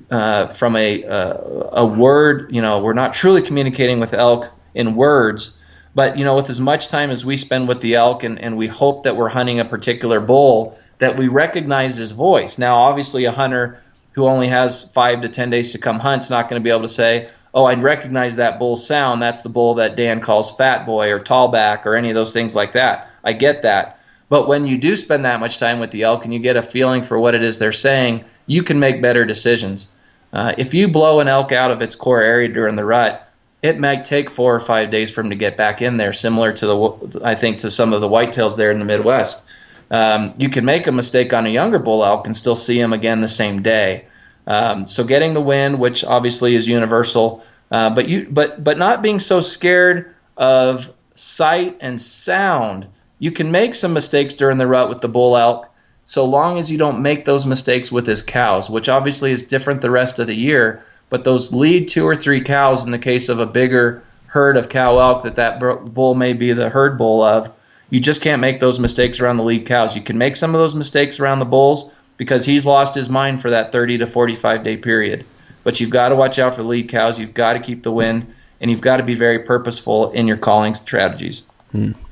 from a word. We're not truly communicating with elk in words. But, with as much time as we spend with the elk, and we hope that we're hunting a particular bull, that we recognize his voice. Now, obviously, a hunter who only has 5 to 10 days to come hunt is not going to be able to say, oh, I'd recognize that bull's sound. That's the bull that Dan calls Fat Boy or Tallback or any of those things like that. I get that. But when you do spend that much time with the elk and you get a feeling for what it is they're saying, you can make better decisions. If you blow an elk out of its core area during the rut, it might take 4 or 5 days for him to get back in there, similar to to some of the whitetails there in the Midwest. You can make a mistake on a younger bull elk and still see him again the same day. So getting the wind, which obviously is universal, but not being so scared of sight and sound. You can make some mistakes during the rut with the bull elk, so long as you don't make those mistakes with his cows, which obviously is different the rest of the year. But those lead 2 or 3 cows, in the case of a bigger herd of cow elk that bull may be the herd bull of, you just can't make those mistakes around the lead cows. You can make some of those mistakes around the bulls because he's lost his mind for that 30 to 45 day period. But you've got to watch out for the lead cows. You've got to keep the wind, and you've got to be very purposeful in your calling strategies.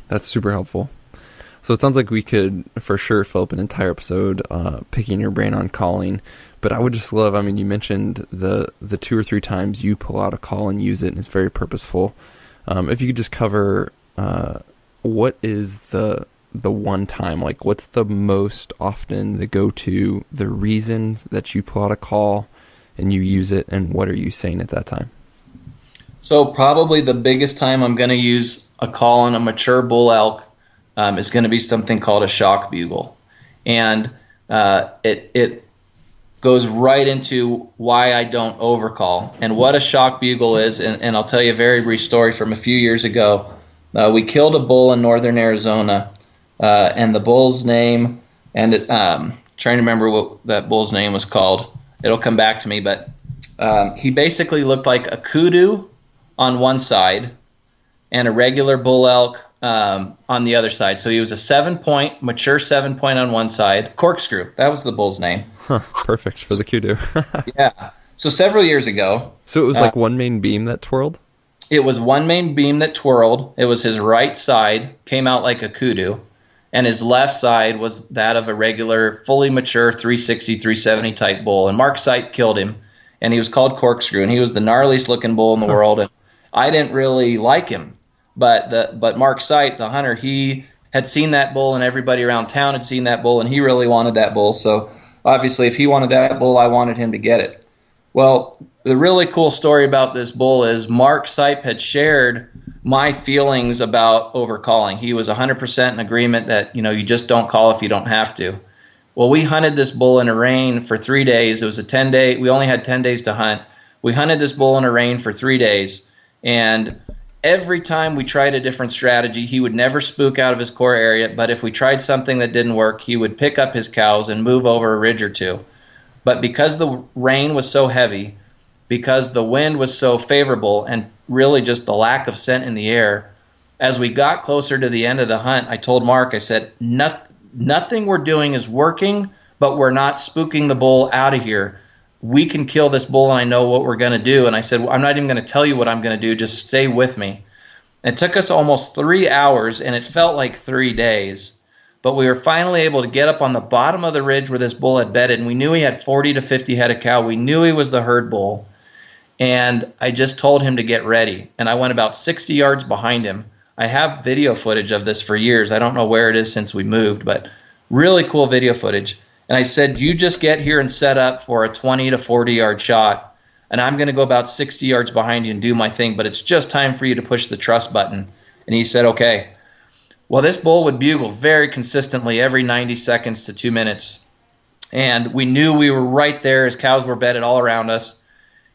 That's super helpful. So it sounds like we could for sure fill up an entire episode picking your brain on calling. But I would just love, you mentioned the 2 or 3 times you pull out a call and use it, and it's very purposeful. If you could just cover what is the one time, like what's the most often the go-to, the reason that you pull out a call and you use it, and what are you saying at that time? So probably the biggest time I'm going to use a call on a mature bull elk is going to be something called a shock bugle. And it goes right into why I don't overcall and what a shock bugle is. And I'll tell you a very brief story from a few years ago. We killed a bull in northern Arizona, and the bull's name, and trying to remember what that bull's name was called. It'll come back to me, but he basically looked like a kudu on one side and a regular bull elk on the other side. So he was a mature 7-point on one side. Corkscrew, that was the bull's name. Perfect for the kudu. Yeah. So several years ago. So it was like one main beam that twirled? It was one main beam that twirled. It was his right side, came out like a kudu, and his left side was that of a regular, fully mature 360, 370 type bull. And Mark Sight killed him, and he was called Corkscrew, and he was the gnarliest looking bull in the world. And I didn't really like him. But Mark Sight, the hunter, he had seen that bull, and everybody around town had seen that bull, and he really wanted that bull. So obviously, if he wanted that bull, I wanted him to get it. Well, the really cool story about this bull is Mark Sipe had shared my feelings about overcalling. He was 100% in agreement that, you just don't call if you don't have to. Well, we hunted this bull in a rain for 3 days. It was a 10-day. We only had 10 days to hunt. We hunted this bull in a rain for 3 days, and every time we tried a different strategy, he would never spook out of his core area, but if we tried something that didn't work, he would pick up his cows and move over a ridge or two. But because the rain was so heavy, because the wind was so favorable, and really just the lack of scent in the air, as we got closer to the end of the hunt, I told Mark, I said, nothing we're doing is working, but we're not spooking the bull out of here. We can kill this bull, and I know what we're going to do. And I said, I'm not even going to tell you what I'm going to do. Just stay with me. It took us almost 3 hours, and it felt like 3 days. But we were finally able to get up on the bottom of the ridge where this bull had bedded, and we knew he had 40 to 50 head of cow. We knew he was the herd bull. And I just told him to get ready. And I went about 60 yards behind him. I have video footage of this for years. I don't know where it is since we moved, but really cool video footage. And I said, you just get here and set up for a 20 to 40 yard shot, and I'm going to go about 60 yards behind you and do my thing, but it's just time for you to push the trust button. And he said, okay. Well, this bull would bugle very consistently every 90 seconds to 2 minutes. And we knew we were right there. His cows were bedded all around us.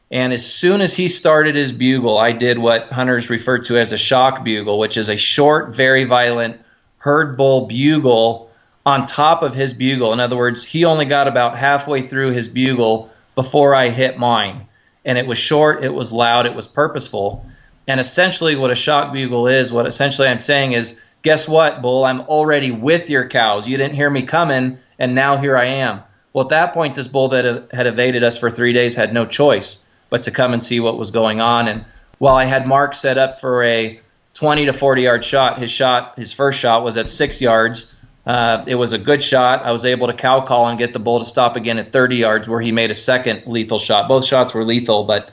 And as soon as he started his bugle, I did what hunters refer to as a shock bugle, which is a short, very violent herd bull bugle on top of his bugle. In other words, he only got about halfway through his bugle before I hit mine. And it was short, it was loud, it was purposeful. And essentially what a shock bugle is, what essentially I'm saying is, guess what, bull? I'm already with your cows. You didn't hear me coming, and now here I am. Well, at that point, this bull that had evaded us for 3 days had no choice but to come and see what was going on. And while I had Mark set up for a 20 to 40 yard shot, his first shot was at 6 yards. It was a good shot. I was able to cow call and get the bull to stop again at 30 yards, where he made a second lethal shot. Both shots were lethal, but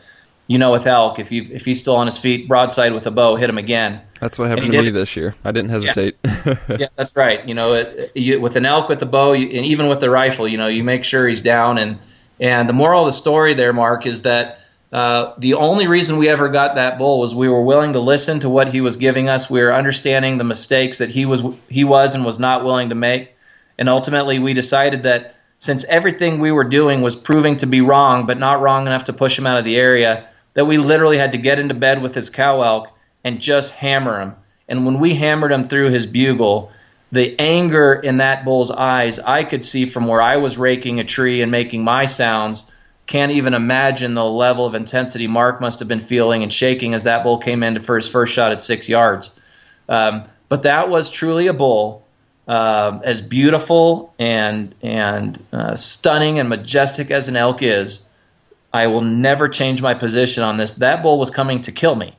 with elk, if he's still on his feet, broadside with a bow, hit him again. That's what happened to me this year. I didn't hesitate. Yeah, that's right. With an elk with the bow, and even with the rifle, you make sure he's down. And the moral of the story there, Mark, is that the only reason we ever got that bull was we were willing to listen to what he was giving us. We were understanding the mistakes that he was and was not willing to make. And ultimately, we decided that since everything we were doing was proving to be wrong, but not wrong enough to push him out of the area, that we literally had to get into bed with his cow elk and just hammer him. And when we hammered him through his bugle, the anger in that bull's eyes, I could see from where I was raking a tree and making my sounds. Can't even imagine the level of intensity Mark must have been feeling and shaking as that bull came in for his first shot at 6 yards. But that was truly a bull, as beautiful and stunning and majestic as an elk is. I will never change my position on this. That bull was coming to kill me.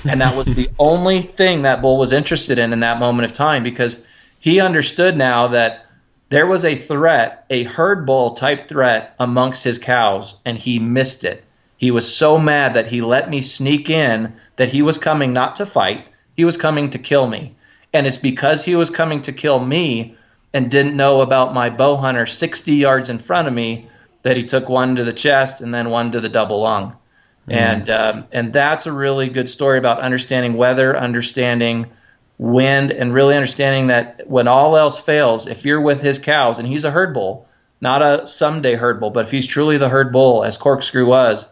And that was the only thing that bull was interested in that moment of time, because he understood now that there was a threat, a herd bull type threat amongst his cows, and he missed it. He was so mad that he let me sneak in, that he was coming not to fight, he was coming to kill me. And it's because he was coming to kill me and didn't know about my bow hunter 60 yards in front of me that he took one to the chest and then one to the double lung. And that's a really good story about understanding weather, understanding wind, and really understanding that when all else fails, if you're with his cows, and he's a herd bull, not a someday herd bull, but if he's truly the herd bull, as Corkscrew was,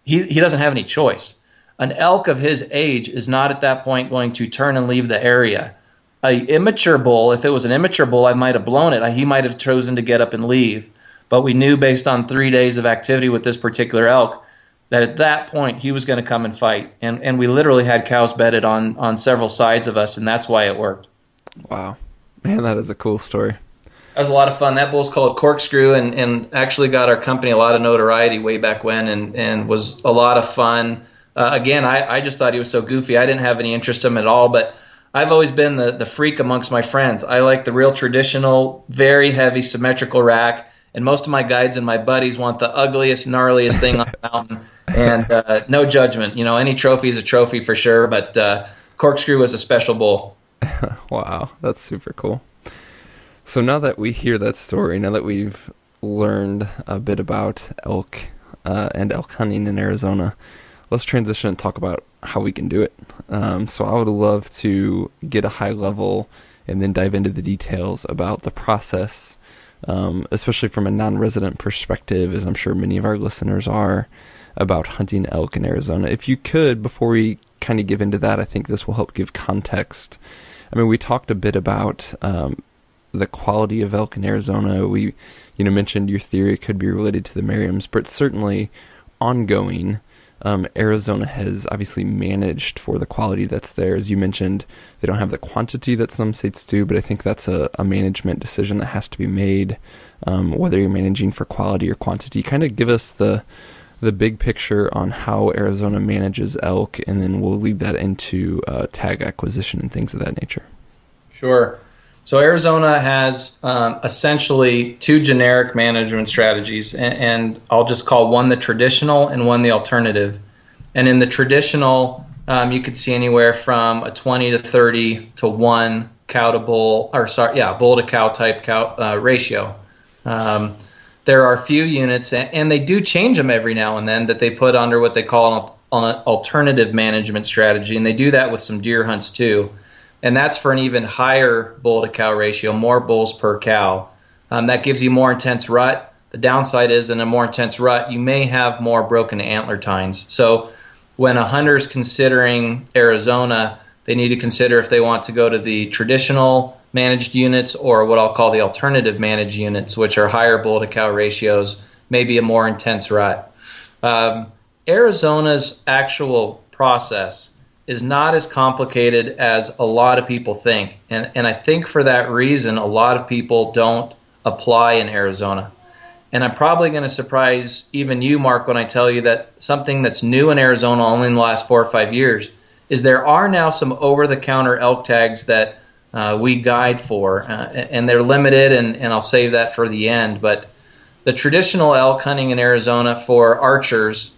he doesn't have any choice. An elk of his age is not at that point going to turn and leave the area. An immature bull, if it was an immature bull, I might have blown it. He might have chosen to get up and leave. But we knew based on 3 days of activity with this particular elk that at that point he was going to come and fight. And we literally had cows bedded on several sides of us, and that's why it worked. Wow. Man, that is a cool story. That was a lot of fun. That bull's called Corkscrew, and actually got our company a lot of notoriety way back when, and was a lot of fun. Again, I just thought he was so goofy. I didn't have any interest in him at all, but I've always been the freak amongst my friends. I like the real traditional, very heavy, symmetrical rack, and most of my guides and my buddies want the ugliest, gnarliest thing on the mountain, and no judgment. Any trophy is a trophy for sure, but Corkscrew was a special bull. Wow, that's super cool. So now that we hear that story, now that we've learned a bit about elk and elk hunting in Arizona, let's transition and talk about how we can do it. So I would love to get a high level and then dive into the details about the process, especially from a non-resident perspective, as I'm sure many of our listeners are, about hunting elk in Arizona. If you could, before we kind of give into that, I think this will help give context. I mean, we talked a bit about the quality of elk in Arizona. We, mentioned your theory could be related to the Meriams, but certainly ongoing. Arizona has obviously managed for the quality that's there. As you mentioned, they don't have the quantity that some states do, but I think that's a management decision that has to be made, whether you're managing for quality or quantity. Kind of give us the big picture on how Arizona manages elk, and then we'll lead that into tag acquisition and things of that nature. Sure. So Arizona has essentially two generic management strategies, and I'll just call one the traditional and one the alternative. And in the traditional, you could see anywhere from a 20 to 30 to 1 cow to bull, bull to cow type ratio. There are a few units, and they do change them every now and then, that they put under what they call an alternative management strategy, and they do that with some deer hunts too. And that's for an even higher bull to cow ratio, more bulls per cow. That gives you more intense rut. The downside is, in a more intense rut, you may have more broken antler tines. So when a hunter's considering Arizona, they need to consider if they want to go to the traditional managed units or what I'll call the alternative managed units, which are higher bull to cow ratios, maybe a more intense rut. Arizona's actual process is not as complicated as a lot of people think. And I think for that reason, a lot of people don't apply in Arizona. And I'm probably going to surprise even you, Mark, when I tell you that something that's new in Arizona only in the last 4 or 5 years is there are now some over-the-counter elk tags that we guide for. And they're limited, and I'll save that for the end. But the traditional elk hunting in Arizona for archers,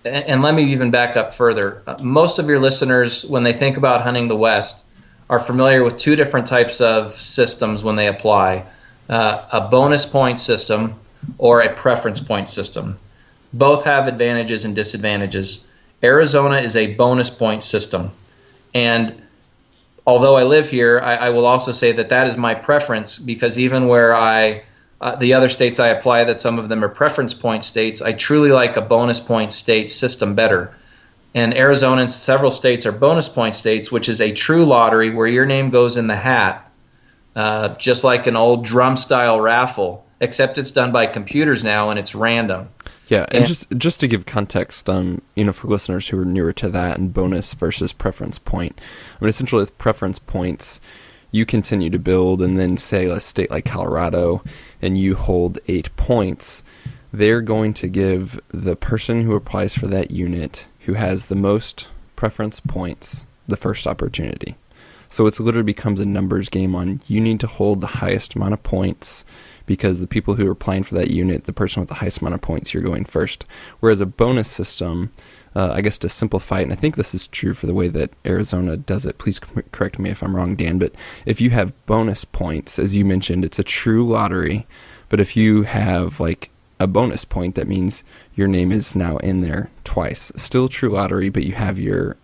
and let me even back up further. Most of your listeners, when they think about hunting the West, are familiar with two different types of systems when they apply. A bonus point system or a preference point system. Both have advantages and disadvantages. Arizona is a bonus point system. And although I live here, I will also say that is my preference, because even where the other states I apply, that some of them are preference point states, I truly like a bonus point state system better. And Arizona and several states are bonus point states, which is a true lottery where your name goes in the hat, just like an old drum style raffle, except it's done by computers now and it's random. Yeah, and just to give context, for listeners who are newer to that and bonus versus preference point, I mean, essentially with preference points, you continue to build, and then say a state like Colorado, and you hold 8 points, they're going to give the person who applies for that unit who has the most preference points the first opportunity. So it literally becomes a numbers game on you need to hold the highest amount of points, because the people who are applying for that unit, the person with the highest amount of points, you're going first. Whereas a bonus system, I guess to simplify it, and I think this is true for the way that Arizona does it, please correct me if I'm wrong, Dan, but if you have bonus points, as you mentioned, it's a true lottery, but if you have like a bonus point, that means your name is now in there twice. Still true lottery, but you have your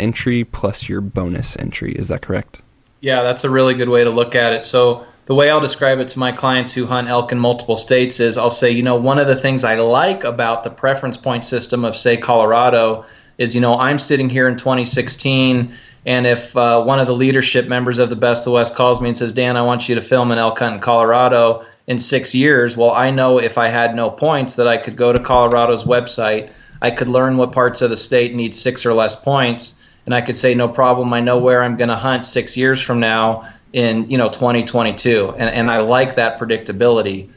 entry plus your bonus entry. Is that correct? Yeah, that's a really good way to look at it. So the way I'll describe it to my clients who hunt elk in multiple states is I'll say, one of the things I like about the preference point system of, say, Colorado is, I'm sitting here in 2016, and if one of the leadership members of the Best of the West calls me and says, Dan, I want you to film an elk hunt in Colorado in 6 years, well, I know if I had no points that I could go to Colorado's website, I could learn what parts of the state need 6 or less points, and I could say, no problem, I know where I'm going to hunt 6 years from now in 2022, and I like that predictability.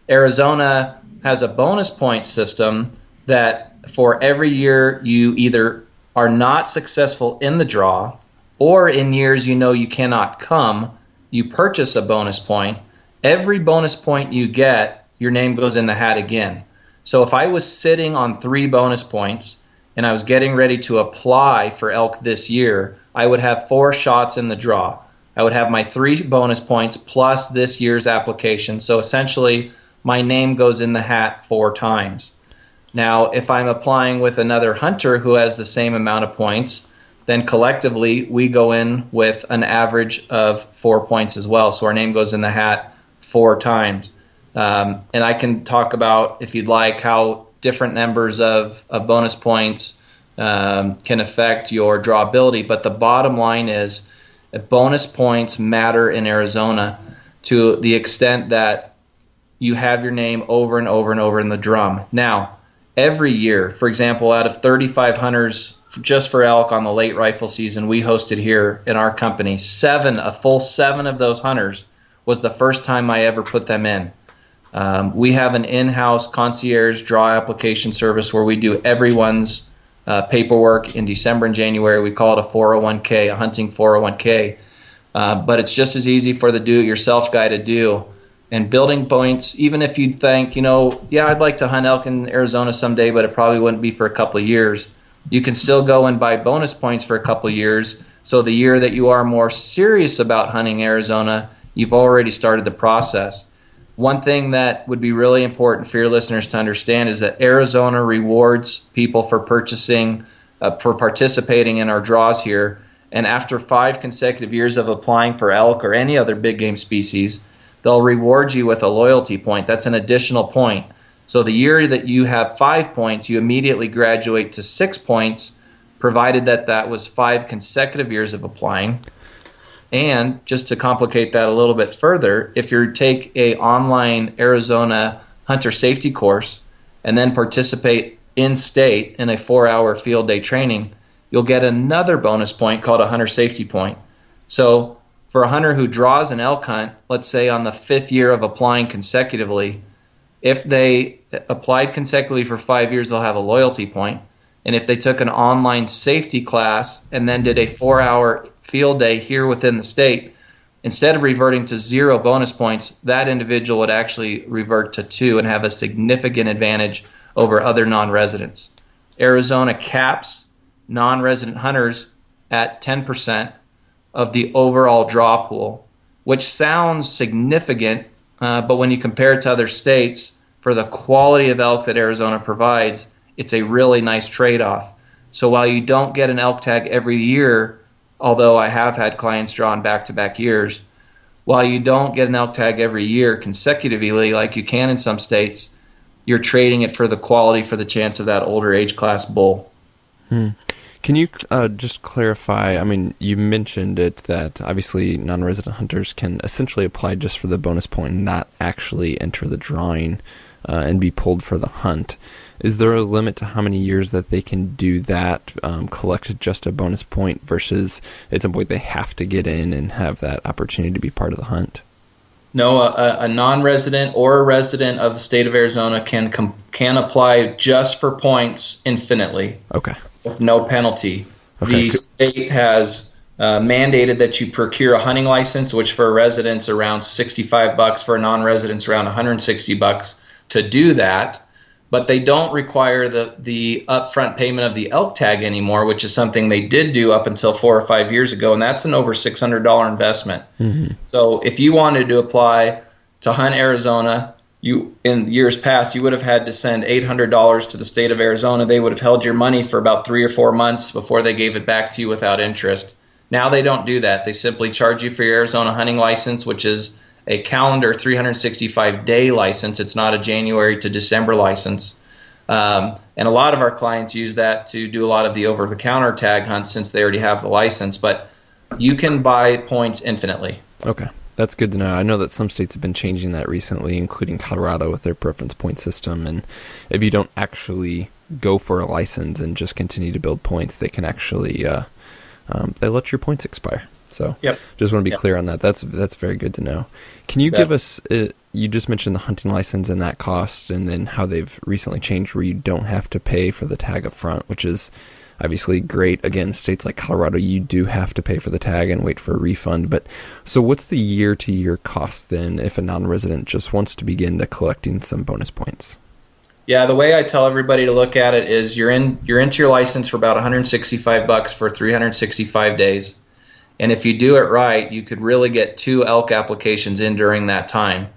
Arizona has a bonus point system that for every year you either are not successful in the draw, or in years you cannot come, you purchase a bonus point. Every bonus point you get, your name goes in the hat again. So if I was sitting on 3 bonus points and I was getting ready to apply for elk this year, I would have 4 shots in the draw. I would have my 3 bonus points plus this year's application. So essentially, my name goes in the hat 4 times. Now, if I'm applying with another hunter who has the same amount of points, then collectively we go in with an average of 4 points as well. So our name goes in the hat 4 times. And I can talk about, if you'd like, how different numbers of bonus points can affect your drawability. But the bottom line is that bonus points matter in Arizona to the extent that you have your name over and over and over in the drum. Now, every year, for example, out of 35 hunters just for elk on the late rifle season we hosted here in our company, a full seven of those hunters was the first time I ever put them in. We have an in-house concierge draw application service where we do everyone's paperwork in December and January. We call it a 401k, a hunting 401k. But it's just as easy for the do-it-yourself guy to do. And building points, even if you think, I'd like to hunt elk in Arizona someday, but it probably wouldn't be for a couple of years, you can still go and buy bonus points for a couple of years. So the year that you are more serious about hunting Arizona, you've already started the process. One thing that would be really important for your listeners to understand is that Arizona rewards people for participating in our draws here. And after 5 consecutive years of applying for elk or any other big game species, they'll reward you with a loyalty point. That's an additional point. So the year that you have 5 points, you immediately graduate to 6 points, provided that was 5 consecutive years of applying. And just to complicate that a little bit further, if you take a online Arizona hunter safety course and then participate in-state in a 4-hour field day training, you'll get another bonus point called a hunter safety point. So for a hunter who draws an elk hunt, let's say on the 5th year of applying consecutively, if they applied consecutively for 5 years, they'll have a loyalty point. And if they took an online safety class and then did a 4-hour field day here within the state, instead of reverting to 0 bonus points, that individual would actually revert to 2 and have a significant advantage over other non-residents. Arizona caps non-resident hunters at 10% of the overall draw pool, which sounds significant, but when you compare it to other states, for the quality of elk that Arizona provides, it's a really nice trade-off. So while you don't get an elk tag every year, although I have had clients draw in back-to-back years, while you don't get an elk tag every year consecutively like you can in some states, you're trading it for the quality, for the chance of that older age class bull. Can you just clarify, you mentioned it that obviously non-resident hunters can essentially apply just for the bonus point and not actually enter the drawing and be pulled for the hunt. Is there a limit to how many years that they can do that, collect just a bonus point, versus at some point they have to get in and have that opportunity to be part of the hunt? No, a non-resident or a resident of the state of Arizona can apply just for points infinitely. Okay. With no penalty. Okay. The state has mandated that you procure a hunting license, which for a resident's around $65, for a non-resident's around $160 to do that. But they don't require the upfront payment of the elk tag anymore, which is something they did do up until 4 or 5 years ago, and that's an over $600 investment. Mm-hmm. So if you wanted to apply to hunt Arizona, in years past, you would have had to send $800 to the state of Arizona. They would have held your money for about 3 or 4 months before they gave it back to you without interest. Now they don't do that. They simply charge you for your Arizona hunting license, which is a calendar 365-day license. It's not a January to December license. And a lot of our clients use that to do a lot of the over-the-counter tag hunts since they already have the license. But you can buy points infinitely. Okay. That's good to know. I know that some states have been changing that recently, including Colorado with their preference point system. And if you don't actually go for a license and just continue to build points, they can actually they let your points expire. So just want to be clear on that. That's very good to know. Can you give us, you just mentioned the hunting license and that cost, and then how they've recently changed where you don't have to pay for the tag up front, which is obviously great. Again, states like Colorado, you do have to pay for the tag and wait for a refund. But so what's the year-to-year cost then if a non-resident just wants to begin to collecting some bonus points? Yeah, the way I tell everybody to look at it is you're into your license for about $165 for 365 days. And if you do it right, you could really get 2 elk applications in during that time.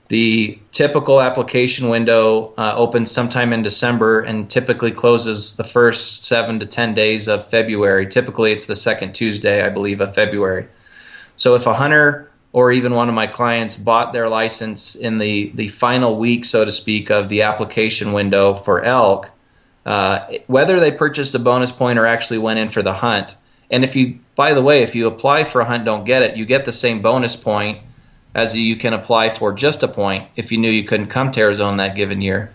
The typical application window opens sometime in December and typically closes the first 7 to 10 days of February. Typically, it's the second Tuesday, I believe, of February. So if a hunter or even one of my clients bought their license in the final week, so to speak, of the application window for elk, whether they purchased a bonus point or actually went in for the hunt, and by the way, if you apply for a hunt, don't get it, you get the same bonus point as you can apply for just a point if you knew you couldn't come to Arizona that given year.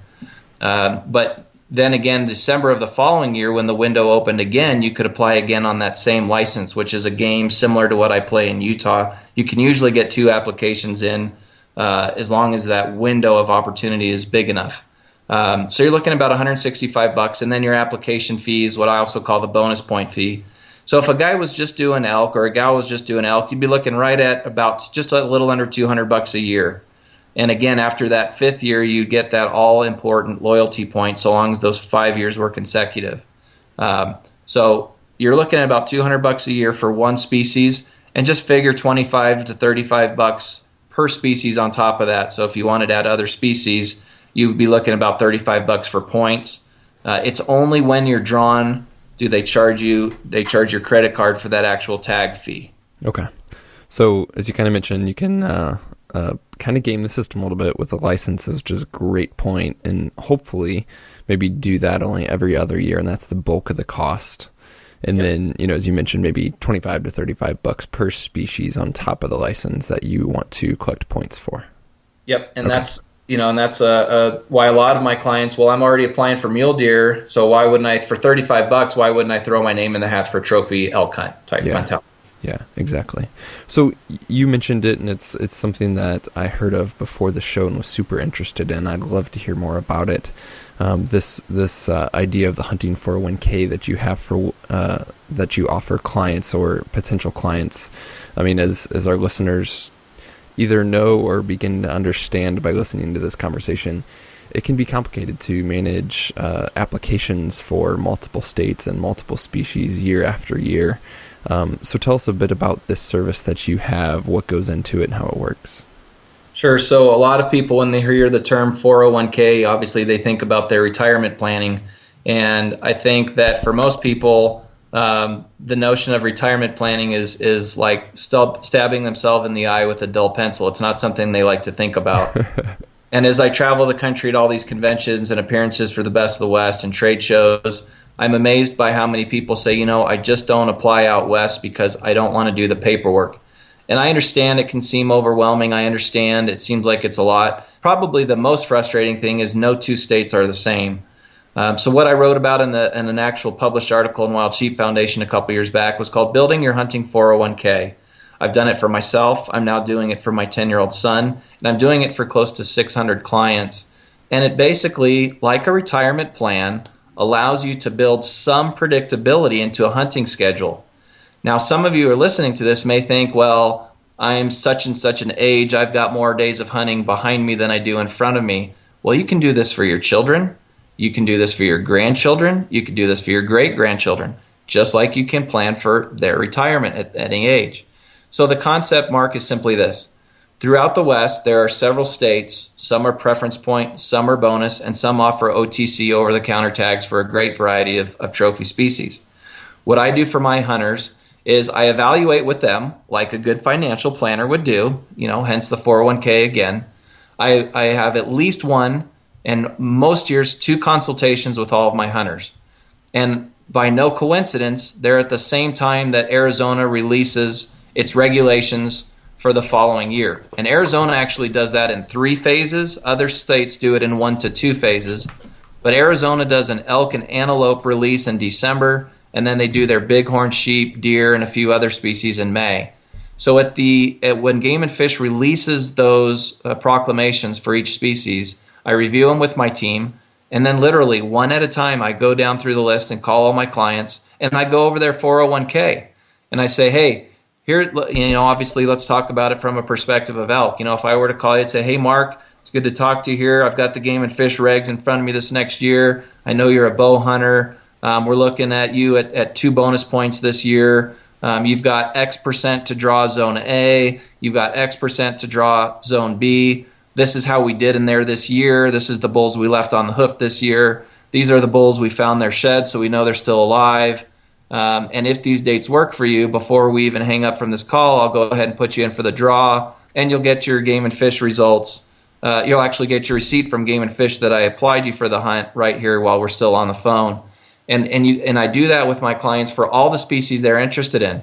But then again, December of the following year, when the window opened again, you could apply again on that same license, which is a game similar to what I play in Utah. You can usually get 2 applications in as long as that window of opportunity is big enough. So you're looking at about $165, and then your application fee is what I also call the bonus point fee. So if a guy was just doing elk or a gal was just doing elk, you'd be looking right at about just a little under $200 a year. And again, after that 5th year, you get that all-important loyalty point so long as those 5 years were consecutive. So you're looking at about $200 a year for one species, and just figure $25 to $35 per species on top of that. So if you wanted to add other species, you would be looking at about $35 for points. It's only when you're drawn do they charge your credit card for that actual tag fee. Okay. So as you kind of mentioned, you can kind of game the system a little bit with the licenses, which is a great point, and hopefully maybe do that only every other year, and that's the bulk of the cost. And then, as you mentioned, maybe $25 to $35 per species on top of the license that you want to collect points for. Yep, and that's why a lot of my clients, well, I'm already applying for mule deer, so why wouldn't I, for $35, why wouldn't I throw my name in the hat for a trophy elk hunt type mentality? Yeah, exactly. So you mentioned it, and it's something that I heard of before the show and was super interested in. I'd love to hear more about it. This idea of the hunting 401k that you have for that you offer clients or potential clients. I mean, as our listeners either know or begin to understand by listening to this conversation, it can be complicated to manage applications for multiple states and multiple species year after year. So tell us a bit about this service that you have, what goes into it, and how it works. Sure. So a lot of people, when they hear the term 401k, obviously they think about their retirement planning. And I think that for most people, the notion of retirement planning is like stabbing themselves in the eye with a dull pencil. It's not something they like to think about. And as I travel the country at all these conventions and appearances for the Best of the West and trade shows, I'm amazed by how many people say, I just don't apply out west because I don't want to do the paperwork. And I understand it can seem overwhelming. I understand it seems like it's a lot. Probably the most frustrating thing is no 2 states are the same. So what I wrote about in an actual published article in Wild Sheep Foundation a couple years back was called Building Your Hunting 401k. I've done it for myself. I'm now doing it for my 10-year-old son, and I'm doing it for close to 600 clients. And it basically, like a retirement plan, allows you to build some predictability into a hunting schedule. Now, some of you who are listening to this may think, well, I'm such and such an age, I've got more days of hunting behind me than I do in front of me. Well, you can do this for your children. You can do this for your grandchildren. You can do this for your great-grandchildren, just like you can plan for their retirement at any age. So the concept, Mark, is simply this. Throughout the West, there are several states. Some are preference point, some are bonus, and some offer OTC, over-the-counter tags for a great variety of trophy species. What I do for my hunters is I evaluate with them like a good financial planner would do, hence the 401k again. I have at least one, and most years 2 consultations with all of my hunters. And by no coincidence, they're at the same time that Arizona releases its regulations for the following year. And Arizona actually does that in 3 phases. Other states do it in 1 to 2 phases. But Arizona does an elk and antelope release in December, and then they do their bighorn sheep, deer, and a few other species in May. So when Game and Fish releases those proclamations for each species, I review them with my team, and then literally one at a time, I go down through the list and call all my clients, and I go over their 401k, and I say, hey, here, obviously, let's talk about it from a perspective of elk. If I were to call you and say, hey, Mark, it's good to talk to you here. I've got the Game and Fish regs in front of me this next year. I know you're a bow hunter. We're looking at you at 2 bonus points this year. You've got X% to draw Zone A. You've got X% to draw Zone B. this is how we did in there this year. This is the bulls we left on the hoof this year. These are the bulls we found their shed, so we know they're still alive. And if these dates work for you, before we even hang up from this call, I'll go ahead and put you in for the draw, and you'll get your Game and Fish results. You'll actually get your receipt from Game and Fish that I applied you for the hunt right here while we're still on the phone. And I do that with my clients for all the species they're interested in.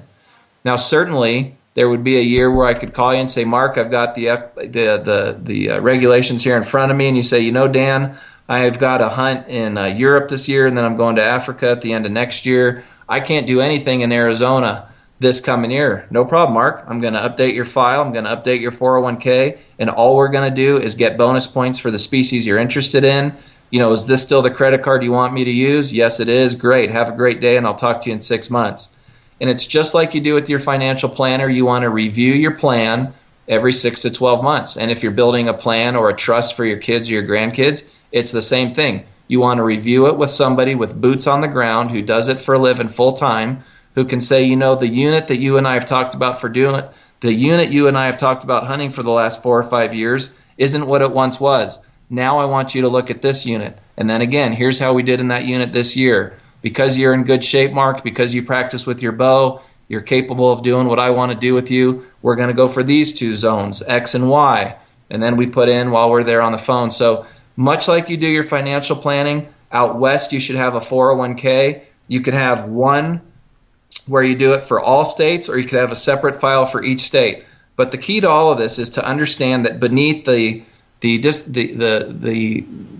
Now, certainly, there would be a year where I could call you and say, Mark, I've got the regulations here in front of me, and you say, Dan, I've got a hunt in Europe this year, and then I'm going to Africa at the end of next year. I can't do anything in Arizona this coming year. No problem, Mark. I'm going to update your file. I'm going to update your 401k, and all we're going to do is get bonus points for the species you're interested in. Is this still the credit card you want me to use? Yes, it is. Great. Have a great day, and I'll talk to you in 6 months. And it's just like you do with your financial planner. You want to review your plan every 6 to 12 months. And if you're building a plan or a trust for your kids or your grandkids, it's the same thing. You want to review it with somebody with boots on the ground who does it for a living full time, who can say, the unit that you and I have talked about hunting for the last 4 or 5 years isn't what it once was. Now I want you to look at this unit. And then again, here's how we did in that unit this year. Because you're in good shape, Mark, because you practice with your bow, you're capable of doing what I want to do with you, we're going to go for these 2 zones, X and Y. And then we put in while we're there on the phone. So much like you do your financial planning, out west you should have a 401k. You could have one where you do it for all states, or you could have a separate file for each state. But the key to all of this is to understand that beneath the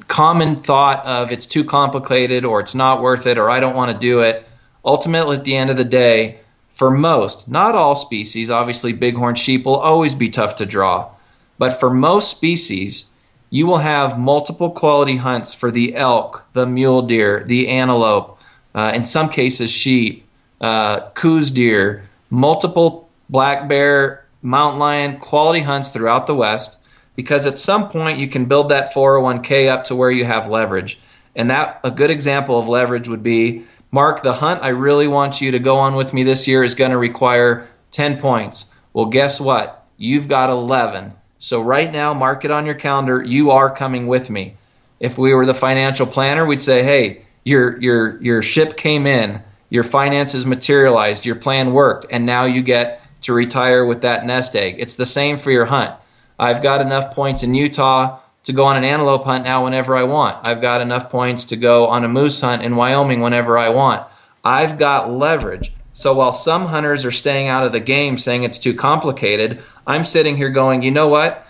common thought of it's too complicated, or it's not worth it, or I don't want to do it, ultimately at the end of the day, for most, not all species, obviously bighorn sheep will always be tough to draw, but for most species, you will have multiple quality hunts for the elk, the mule deer, the antelope, in some cases sheep, Koos deer, multiple black bear, mountain lion, quality hunts throughout the West, because at some point you can build that 401k up to where you have leverage. And that a good example of leverage would be, Mark, the hunt I really want you to go on with me this year is going to require 10 points. Well, guess what? You've got 11. So right now, mark it on your calendar. You are coming with me. If we were the financial planner, we'd say, hey, your ship came in, your finances materialized, your plan worked, and now you get to retire with that nest egg. It's the same for your hunt. I've got enough points in Utah to go on an antelope hunt now whenever I want. I've got enough points to go on a moose hunt in Wyoming whenever I want. I've got leverage. So while some hunters are staying out of the game saying it's too complicated, I'm sitting here going, you know what?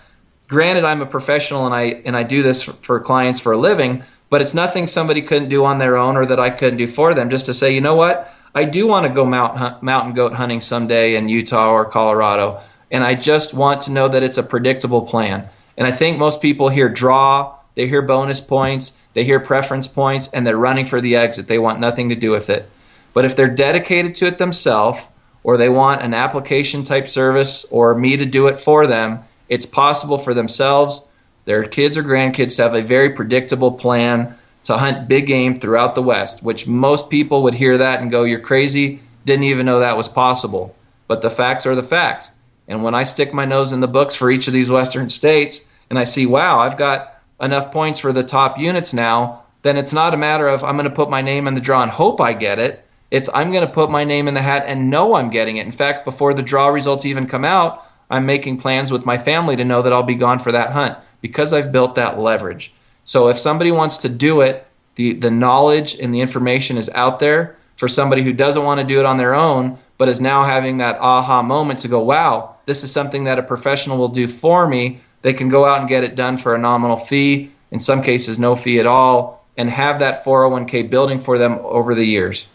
Granted, I'm a professional and I do this for clients for a living, but it's nothing somebody couldn't do on their own or that I couldn't do for them, just to say, you know what? I do want to go mountain goat hunting someday in Utah or Colorado, and I just want to know that it's a predictable plan. And I think most people hear draw, they hear bonus points, they hear preference points, and they're running for the exit. They want nothing to do with it. But if they're dedicated to it themselves, or they want an application type service or me to do it for them, it's possible for themselves, their kids or grandkids to have a very predictable plan to hunt big game throughout the West, which most people would hear that and go, you're crazy, didn't even know that was possible. But the facts are the facts. And when I stick my nose in the books for each of these Western states and I see, wow, I've got enough points for the top units now, then it's not a matter of I'm going to put my name in the draw and hope I get it. It's I'm going to put my name in the hat and know I'm getting it. In fact, before the draw results even come out, I'm making plans with my family to know that I'll be gone for that hunt because I've built that leverage. So if somebody wants to do it, the knowledge and the information is out there for somebody who doesn't want to do it on their own, but is now having that aha moment to go, wow, this is something that a professional will do for me. They can go out and get it done for a nominal fee, in some cases no fee at all, and have that 401k building for them over the years.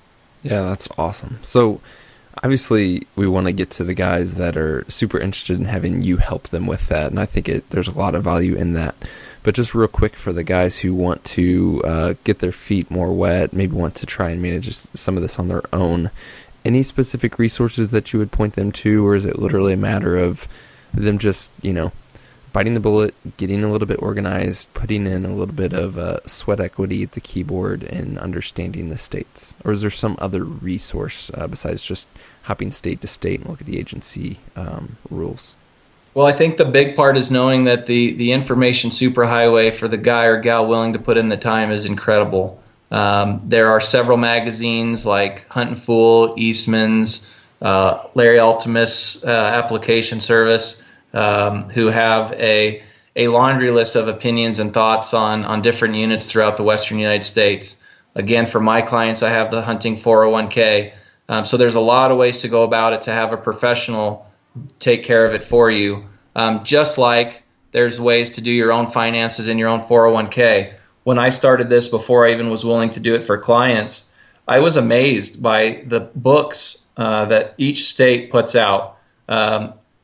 Yeah, that's awesome. So obviously we want to get to the guys that are super interested in having you help them with that, and I think there's a lot of value in that. But just real quick for the guys who want to get their feet more wet, maybe want to try and manage some of this on their own, any specific resources that you would point them to, or is it literally a matter of them just, biting the bullet, getting a little bit organized, putting in a little bit of sweat equity at the keyboard, and understanding the states? Or is there some other resource besides just hopping state to state and look at the agency rules? Well, I think the big part is knowing that the information superhighway for the guy or gal willing to put in the time is incredible. There are several magazines like Hunt and Fool, Eastman's, Larry Ultimus Application Service, who have a laundry list of opinions and thoughts on different units throughout the western United States. Again, for my clients, I have the hunting 401k. So there's a lot of ways to go about it to have a professional take care of it for you. Just like there's ways to do your own finances in your own 401k. When I started this, before I even was willing to do it for clients, I was amazed by the books that each state puts out.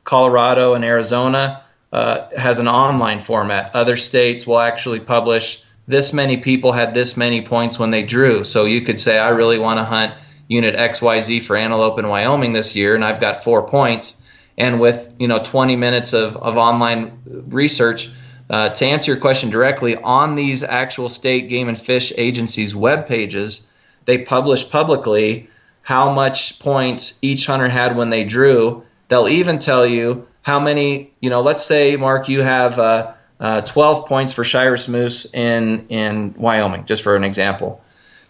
Colorado and Arizona has an online format. Other states will actually publish this many people had this many points when they drew. So you could say, I really want to hunt unit XYZ for antelope in Wyoming this year, and I've got 4 points. And with 20 minutes of online research, to answer your question directly, on these actual state game and fish agencies' web pages, they publish publicly how much points each hunter had when they drew. They'll even tell you how many, let's say, Mark, you have 12 points for Shiras moose in Wyoming, just for an example.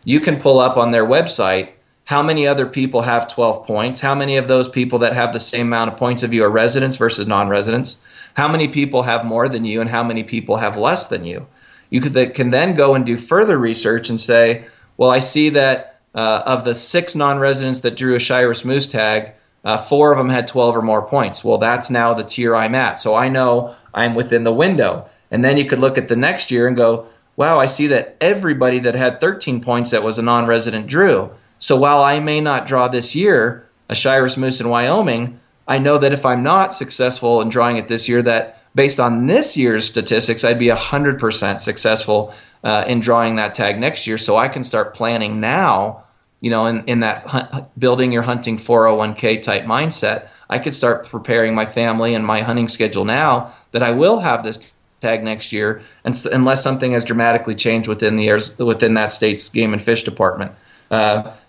You can pull up on their website how many other people have 12 points, how many of those people that have the same amount of points of you are residents versus non-residents, how many people have more than you, and how many people have less than you. You can then go and do further research and say, well, I see that of the 6 non-residents that drew a Shiras moose tag, 4 of them had 12 or more points. Well, that's now the tier I'm at. So I know I'm within the window. And then you could look at the next year and go, wow, I see that everybody that had 13 points that was a non-resident drew. So while I may not draw this year a Shiras moose in Wyoming, I know that if I'm not successful in drawing it this year, that based on this year's statistics, I'd be 100% successful in drawing that tag next year. So I can start planning now, in that building your hunting 401k type mindset. I could start preparing my family and my hunting schedule now that I will have this tag next year, unless something has dramatically changed within that state's game and fish department.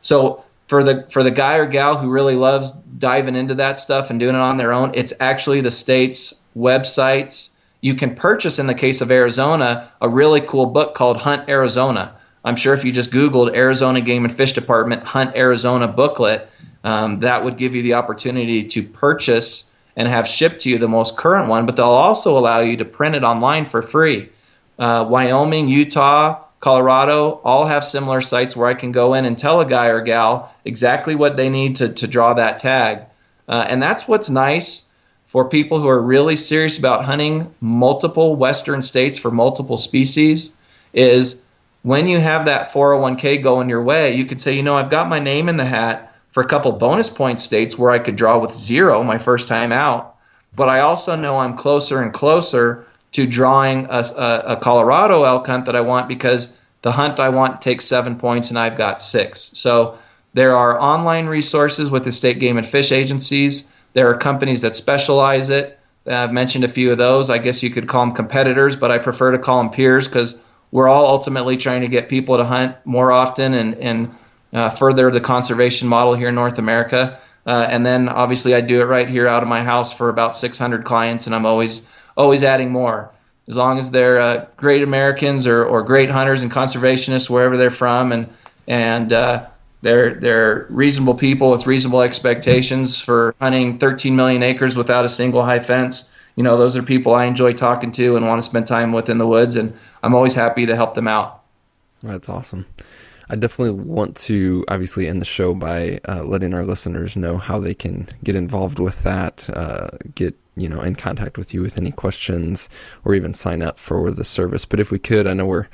So for the guy or gal who really loves diving into that stuff and doing it on their own, it's actually the state's websites. You can purchase, in the case of Arizona, a really cool book called Hunt Arizona. I'm sure if you just Googled Arizona Game and Fish Department Hunt Arizona booklet, that would give you the opportunity to purchase and have shipped to you the most current one, but they'll also allow you to print it online for free. Wyoming, Utah, Colorado all have similar sites where I can go in and tell a guy or gal exactly what they need to draw that tag. And that's what's nice for people who are really serious about hunting multiple western states for multiple species, is when you have that 401k going your way, you could say, I've got my name in the hat for a couple bonus point states where I could draw with 0 my first time out, but I also know I'm closer and closer to drawing a Colorado elk hunt that I want, because the hunt I want takes 7 points and I've got 6. So there are online resources with the state game and fish agencies. There are companies that specialize it. I've mentioned a few of those. I guess you could call them competitors, but I prefer to call them peers, because we're all ultimately trying to get people to hunt more often and further the conservation model here in North America. And then obviously I do it right here out of my house for about 600 clients, and I'm always adding more. As long as they're great Americans or great hunters and conservationists wherever they're from, and they're reasonable people with reasonable expectations for hunting 13 million acres without a single high fence. Those are people I enjoy talking to and want to spend time with in the woods, and I'm always happy to help them out. That's awesome. I definitely want to obviously end the show by letting our listeners know how they can get involved with that, get in contact with you with any questions, or even sign up for the service. But if we could, I know we're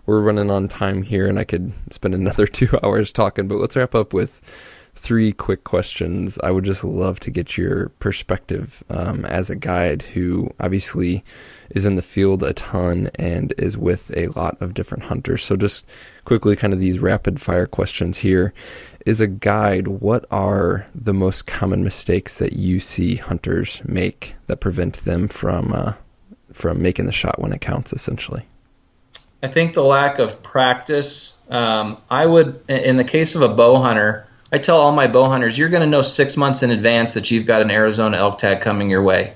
running on time here, and I could spend another 2 hours talking, but let's wrap up with 3 quick questions. I would just love to get your perspective as a guide who obviously is in the field a ton and is with a lot of different hunters. So just quickly, kind of these rapid fire questions here. As a guide, what are the most common mistakes that you see hunters make that prevent them from making the shot when it counts, essentially? I think the lack of practice. I would, in the case of a bow hunter, I tell all my bow hunters, you're going to know 6 months in advance that you've got an Arizona elk tag coming your way.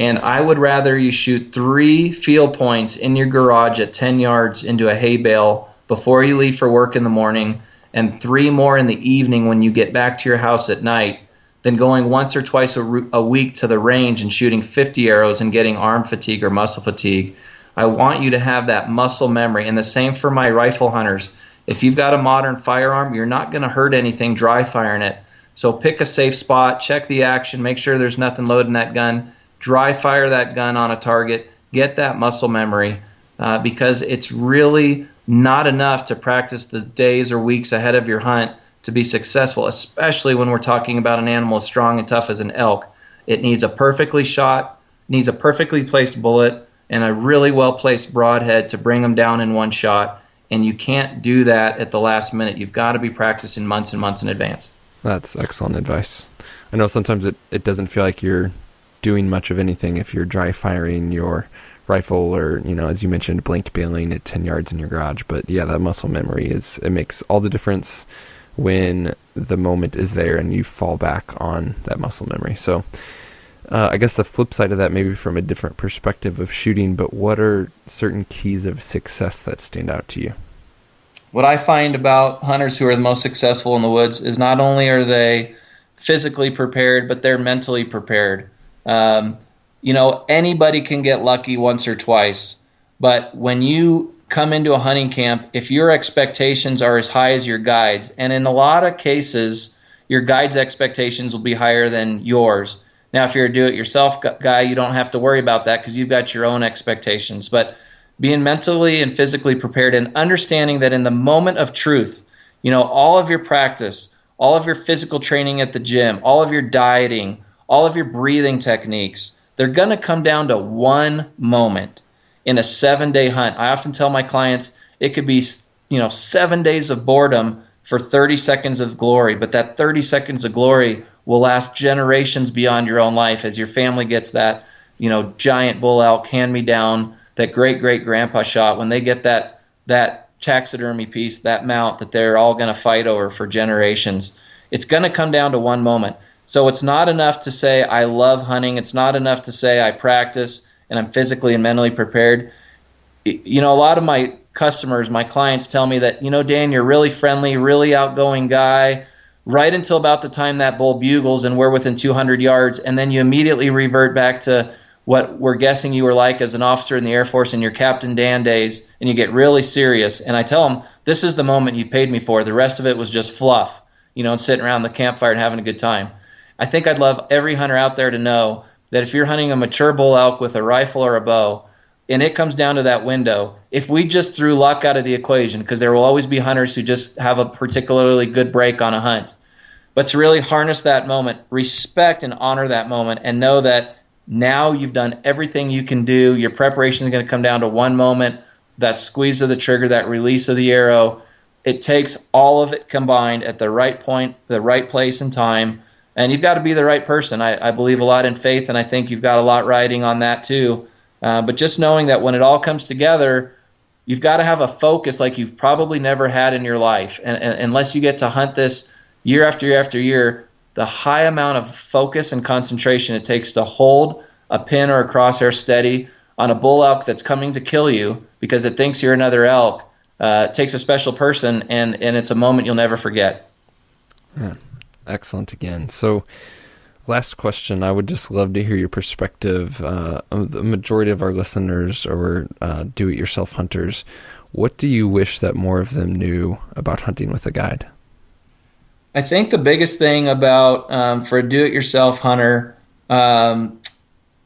And I would rather you shoot 3 field points in your garage at 10 yards into a hay bale before you leave for work in the morning, and 3 more in the evening when you get back to your house at night, than going once or twice a week to the range and shooting 50 arrows and getting arm fatigue or muscle fatigue. I want you to have that muscle memory. And the same for my rifle hunters. If you've got a modern firearm, you're not going to hurt anything dry firing it. So pick a safe spot, check the action, make sure there's nothing loading that gun, dry fire that gun on a target, get that muscle memory, because it's really not enough to practice the days or weeks ahead of your hunt to be successful, especially when we're talking about an animal as strong and tough as an elk. It needs a perfectly shot, needs a perfectly placed bullet, and a really well-placed broadhead to bring them down in one shot. And you can't do that at the last minute. You've got to be practicing months and months in advance. That's excellent advice. I know sometimes it doesn't feel like you're doing much of anything if you're dry firing your rifle or, as you mentioned, blank bailing at 10 yards in your garage. But yeah, that muscle memory it makes all the difference when the moment is there and you fall back on that muscle memory. So I guess the flip side of that, maybe from a different perspective of shooting, but what are certain keys of success that stand out to you? What I find about hunters who are the most successful in the woods is not only are they physically prepared, but they're mentally prepared. Anybody can get lucky once or twice, but when you come into a hunting camp, if your expectations are as high as your guides, and in a lot of cases, your guide's expectations will be higher than yours. Now, if you're a do-it-yourself guy, you don't have to worry about that because you've got your own expectations. But being mentally and physically prepared and understanding that in the moment of truth, all of your practice, all of your physical training at the gym, all of your dieting, all of your breathing techniques, they're going to come down to one moment in a 7-day hunt. I often tell my clients it could be, 7 days of boredom for 30 seconds of glory, but that 30 seconds of glory will last generations beyond your own life as your family gets that, giant bull elk hand-me-down, that great-great-grandpa shot, when they get that taxidermy piece, that mount that they're all going to fight over for generations. It's going to come down to one moment. So it's not enough to say I love hunting. It's not enough to say I practice and I'm physically and mentally prepared. A lot of my customers, my clients tell me that, Dan, you're really friendly, really outgoing guy, right until about the time that bull bugles and we're within 200 yards, and then you immediately revert back to what we're guessing you were like as an officer in the Air Force in your Captain Dan days, and you get really serious. And I tell them, this is the moment you paid me for. The rest of it was just fluff, and sitting around the campfire and having a good time. I think I'd love every hunter out there to know that if you're hunting a mature bull elk with a rifle or a bow, and it comes down to that window, if we just threw luck out of the equation, because there will always be hunters who just have a particularly good break on a hunt, but to really harness that moment, respect and honor that moment, and know that now you've done everything you can do. Your preparation is going to come down to one moment, that squeeze of the trigger, that release of the arrow. It takes all of it combined at the right point, the right place and time, and you've got to be the right person. I believe a lot in faith, and I think you've got a lot riding on that too. But just knowing that when it all comes together, you've got to have a focus like you've probably never had in your life. And unless you get to hunt this year after year after year, the high amount of focus and concentration it takes to hold a pin or a crosshair steady on a bull elk that's coming to kill you because it thinks you're another elk, takes a special person, and it's a moment you'll never forget. Yeah. Excellent again. So last question, I would just love to hear your perspective. The majority of our listeners are do-it-yourself hunters. What do you wish that more of them knew about hunting with a guide? I think the biggest thing about for a do-it-yourself hunter, for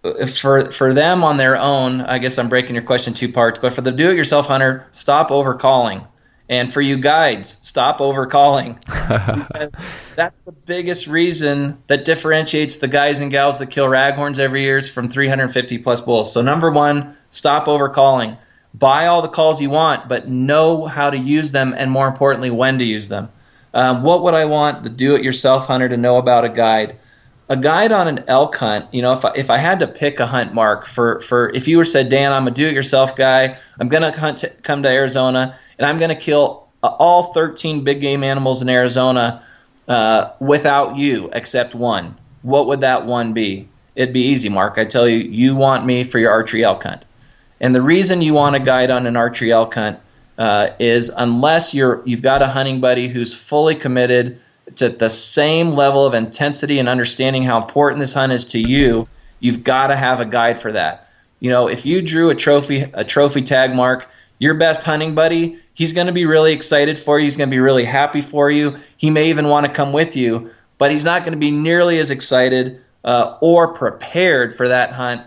them on their own, I guess I'm breaking your question in 2 parts, but for the do-it-yourself hunter, stop overcalling. And for you guides, stop overcalling. That's the biggest reason that differentiates the guys and gals that kill raghorns every year from 350 plus bulls. So number 1, stop overcalling. Buy all the calls you want, but know how to use them, and more importantly, when to use them. What would I want the do-it-yourself hunter to know about a guide? A guide on an elk hunt, if I had to pick a hunt, Mark, for if you were said, Dan, I'm a do-it-yourself guy, I'm going to come to Arizona, and I'm going to kill all 13 big game animals in Arizona without you except one. What would that one be? it'd be easy, Mark. I tell you, you want me for your archery elk hunt. And the reason you want a guide on an archery elk hunt is unless you've got a hunting buddy who's fully committed, it's at the same level of intensity and understanding how important this hunt is to you, you've got to have a guide for that. If you drew a trophy tag, Mark, your best hunting buddy, he's going to be really excited for you. He's going to be really happy for you. He may even want to come with you, but he's not going to be nearly as excited or prepared for that hunt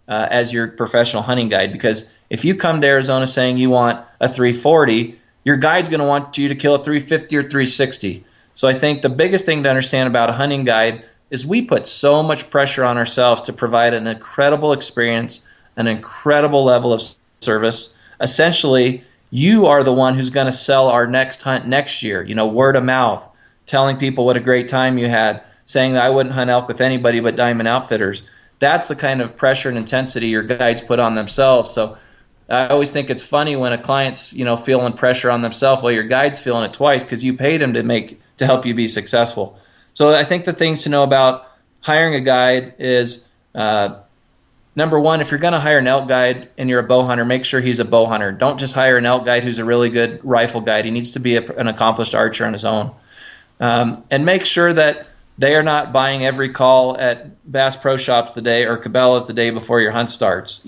as your professional hunting guide. Because if you come to Arizona saying you want a 340, your guide's going to want you to kill a 350 or 360. So I think the biggest thing to understand about a hunting guide is we put so much pressure on ourselves to provide an incredible experience, an incredible level of service. Essentially, you are the one who's going to sell our next hunt next year, word of mouth, telling people what a great time you had, saying that I wouldn't hunt elk with anybody but Diamond Outfitters. That's the kind of pressure and intensity your guides put on themselves. So I always think it's funny when a client's, feeling pressure on themselves while your guide's feeling it twice because you paid him to help you be successful. So I think the things to know about hiring a guide is, number one, if you're going to hire an elk guide and you're a bow hunter, make sure he's a bow hunter. Don't just hire an elk guide who's a really good rifle guide. He needs to be an accomplished archer on his own. And make sure that they are not buying every call at Bass Pro Shops the day or Cabela's the day before your hunt starts.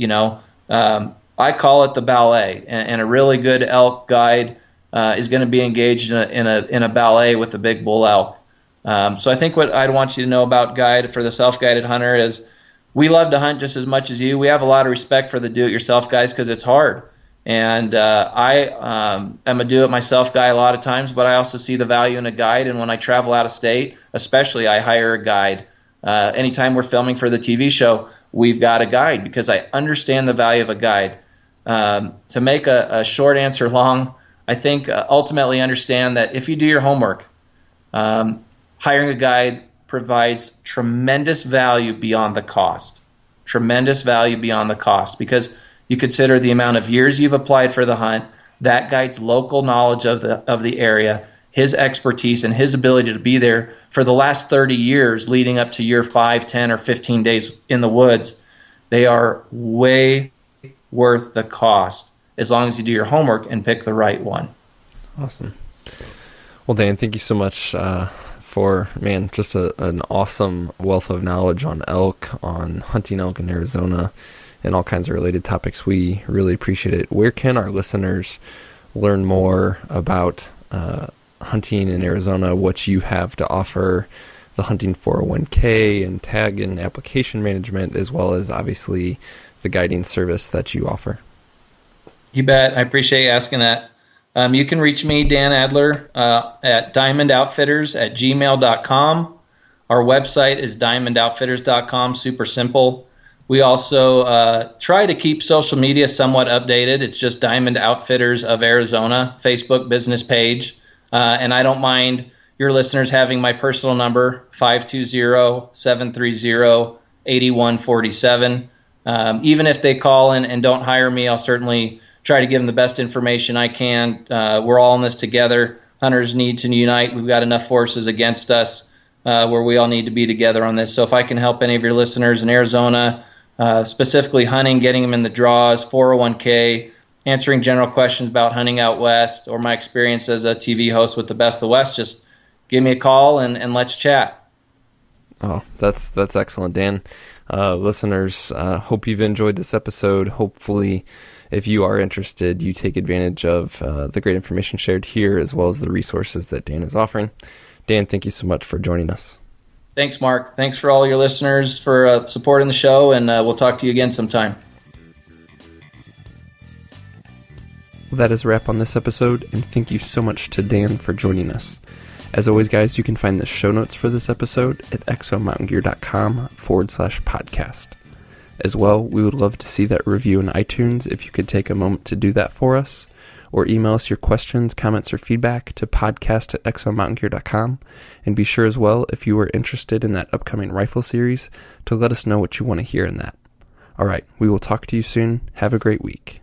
I call it the ballet, and a really good elk guide is going to be engaged in a ballet with a big bull elk. So I think what I'd want you to know about guide for the self-guided hunter is we love to hunt just as much as you. We have a lot of respect for the do-it-yourself guys because it's hard. And I am a do-it-myself guy a lot of times, but I also see the value in a guide. And when I travel out of state, especially, I hire a guide. Anytime we're filming for the TV show, we've got a guide because I understand the value of a guide. To make a short answer long, I think ultimately understand that if you do your homework, hiring a guide provides tremendous value beyond the cost. Tremendous value beyond the cost because you consider the amount of years you've applied for the hunt, that guide's local knowledge of the area, his expertise, and his ability to be there for the last 30 years leading up to your 5, 10, or 15 days in the woods. They are way worth the cost as long as you do your homework and pick the right one. Awesome. Well, Dan, thank you so much for, just an awesome wealth of knowledge on elk, on hunting elk in Arizona, and all kinds of related topics. We really appreciate it. Where can our listeners learn more about hunting in Arizona, what you have to offer, the hunting 401k and tag and application management, as well as obviously the guiding service that you offer? You bet. I appreciate you asking that. You can reach me, Dan Adler, at diamondoutfitters@gmail.com. Our website is diamondoutfitters.com, super simple. We also try to keep social media somewhat updated. It's just Diamond Outfitters of Arizona, Facebook business page. And I don't mind your listeners having my personal number, 520-730-8147. Even if they call and don't hire me, I'll certainly try to give them the best information I can. We're all in this together. Hunters need to unite. We've got enough forces against us where we all need to be together on this. So if I can help any of your listeners in Arizona, specifically hunting, getting them in the draws, 401k, answering general questions about hunting out west, or my experience as a TV host with the Best of the West, just give me a call and let's chat. Oh, that's excellent, Dan. Listeners, hope you've enjoyed this episode. Hopefully, if you are interested, you take advantage of the great information shared here, as well as the resources that Dan is offering. Dan, thank you so much for joining us. Thanks, Mark. Thanks for all your listeners for supporting the show, and we'll talk to you again sometime. Well, that is a wrap on this episode, and thank you so much to Dan for joining us. As always, guys, you can find the show notes for this episode at exomountaingear.com/podcast. As well, we would love to see that review in iTunes if you could take a moment to do that for us, or email us your questions, comments, or feedback to podcast@exomountaingear.com. And be sure as well, if you are interested in that upcoming rifle series, to let us know what you want to hear in that. All right, we will talk to you soon. Have a great week.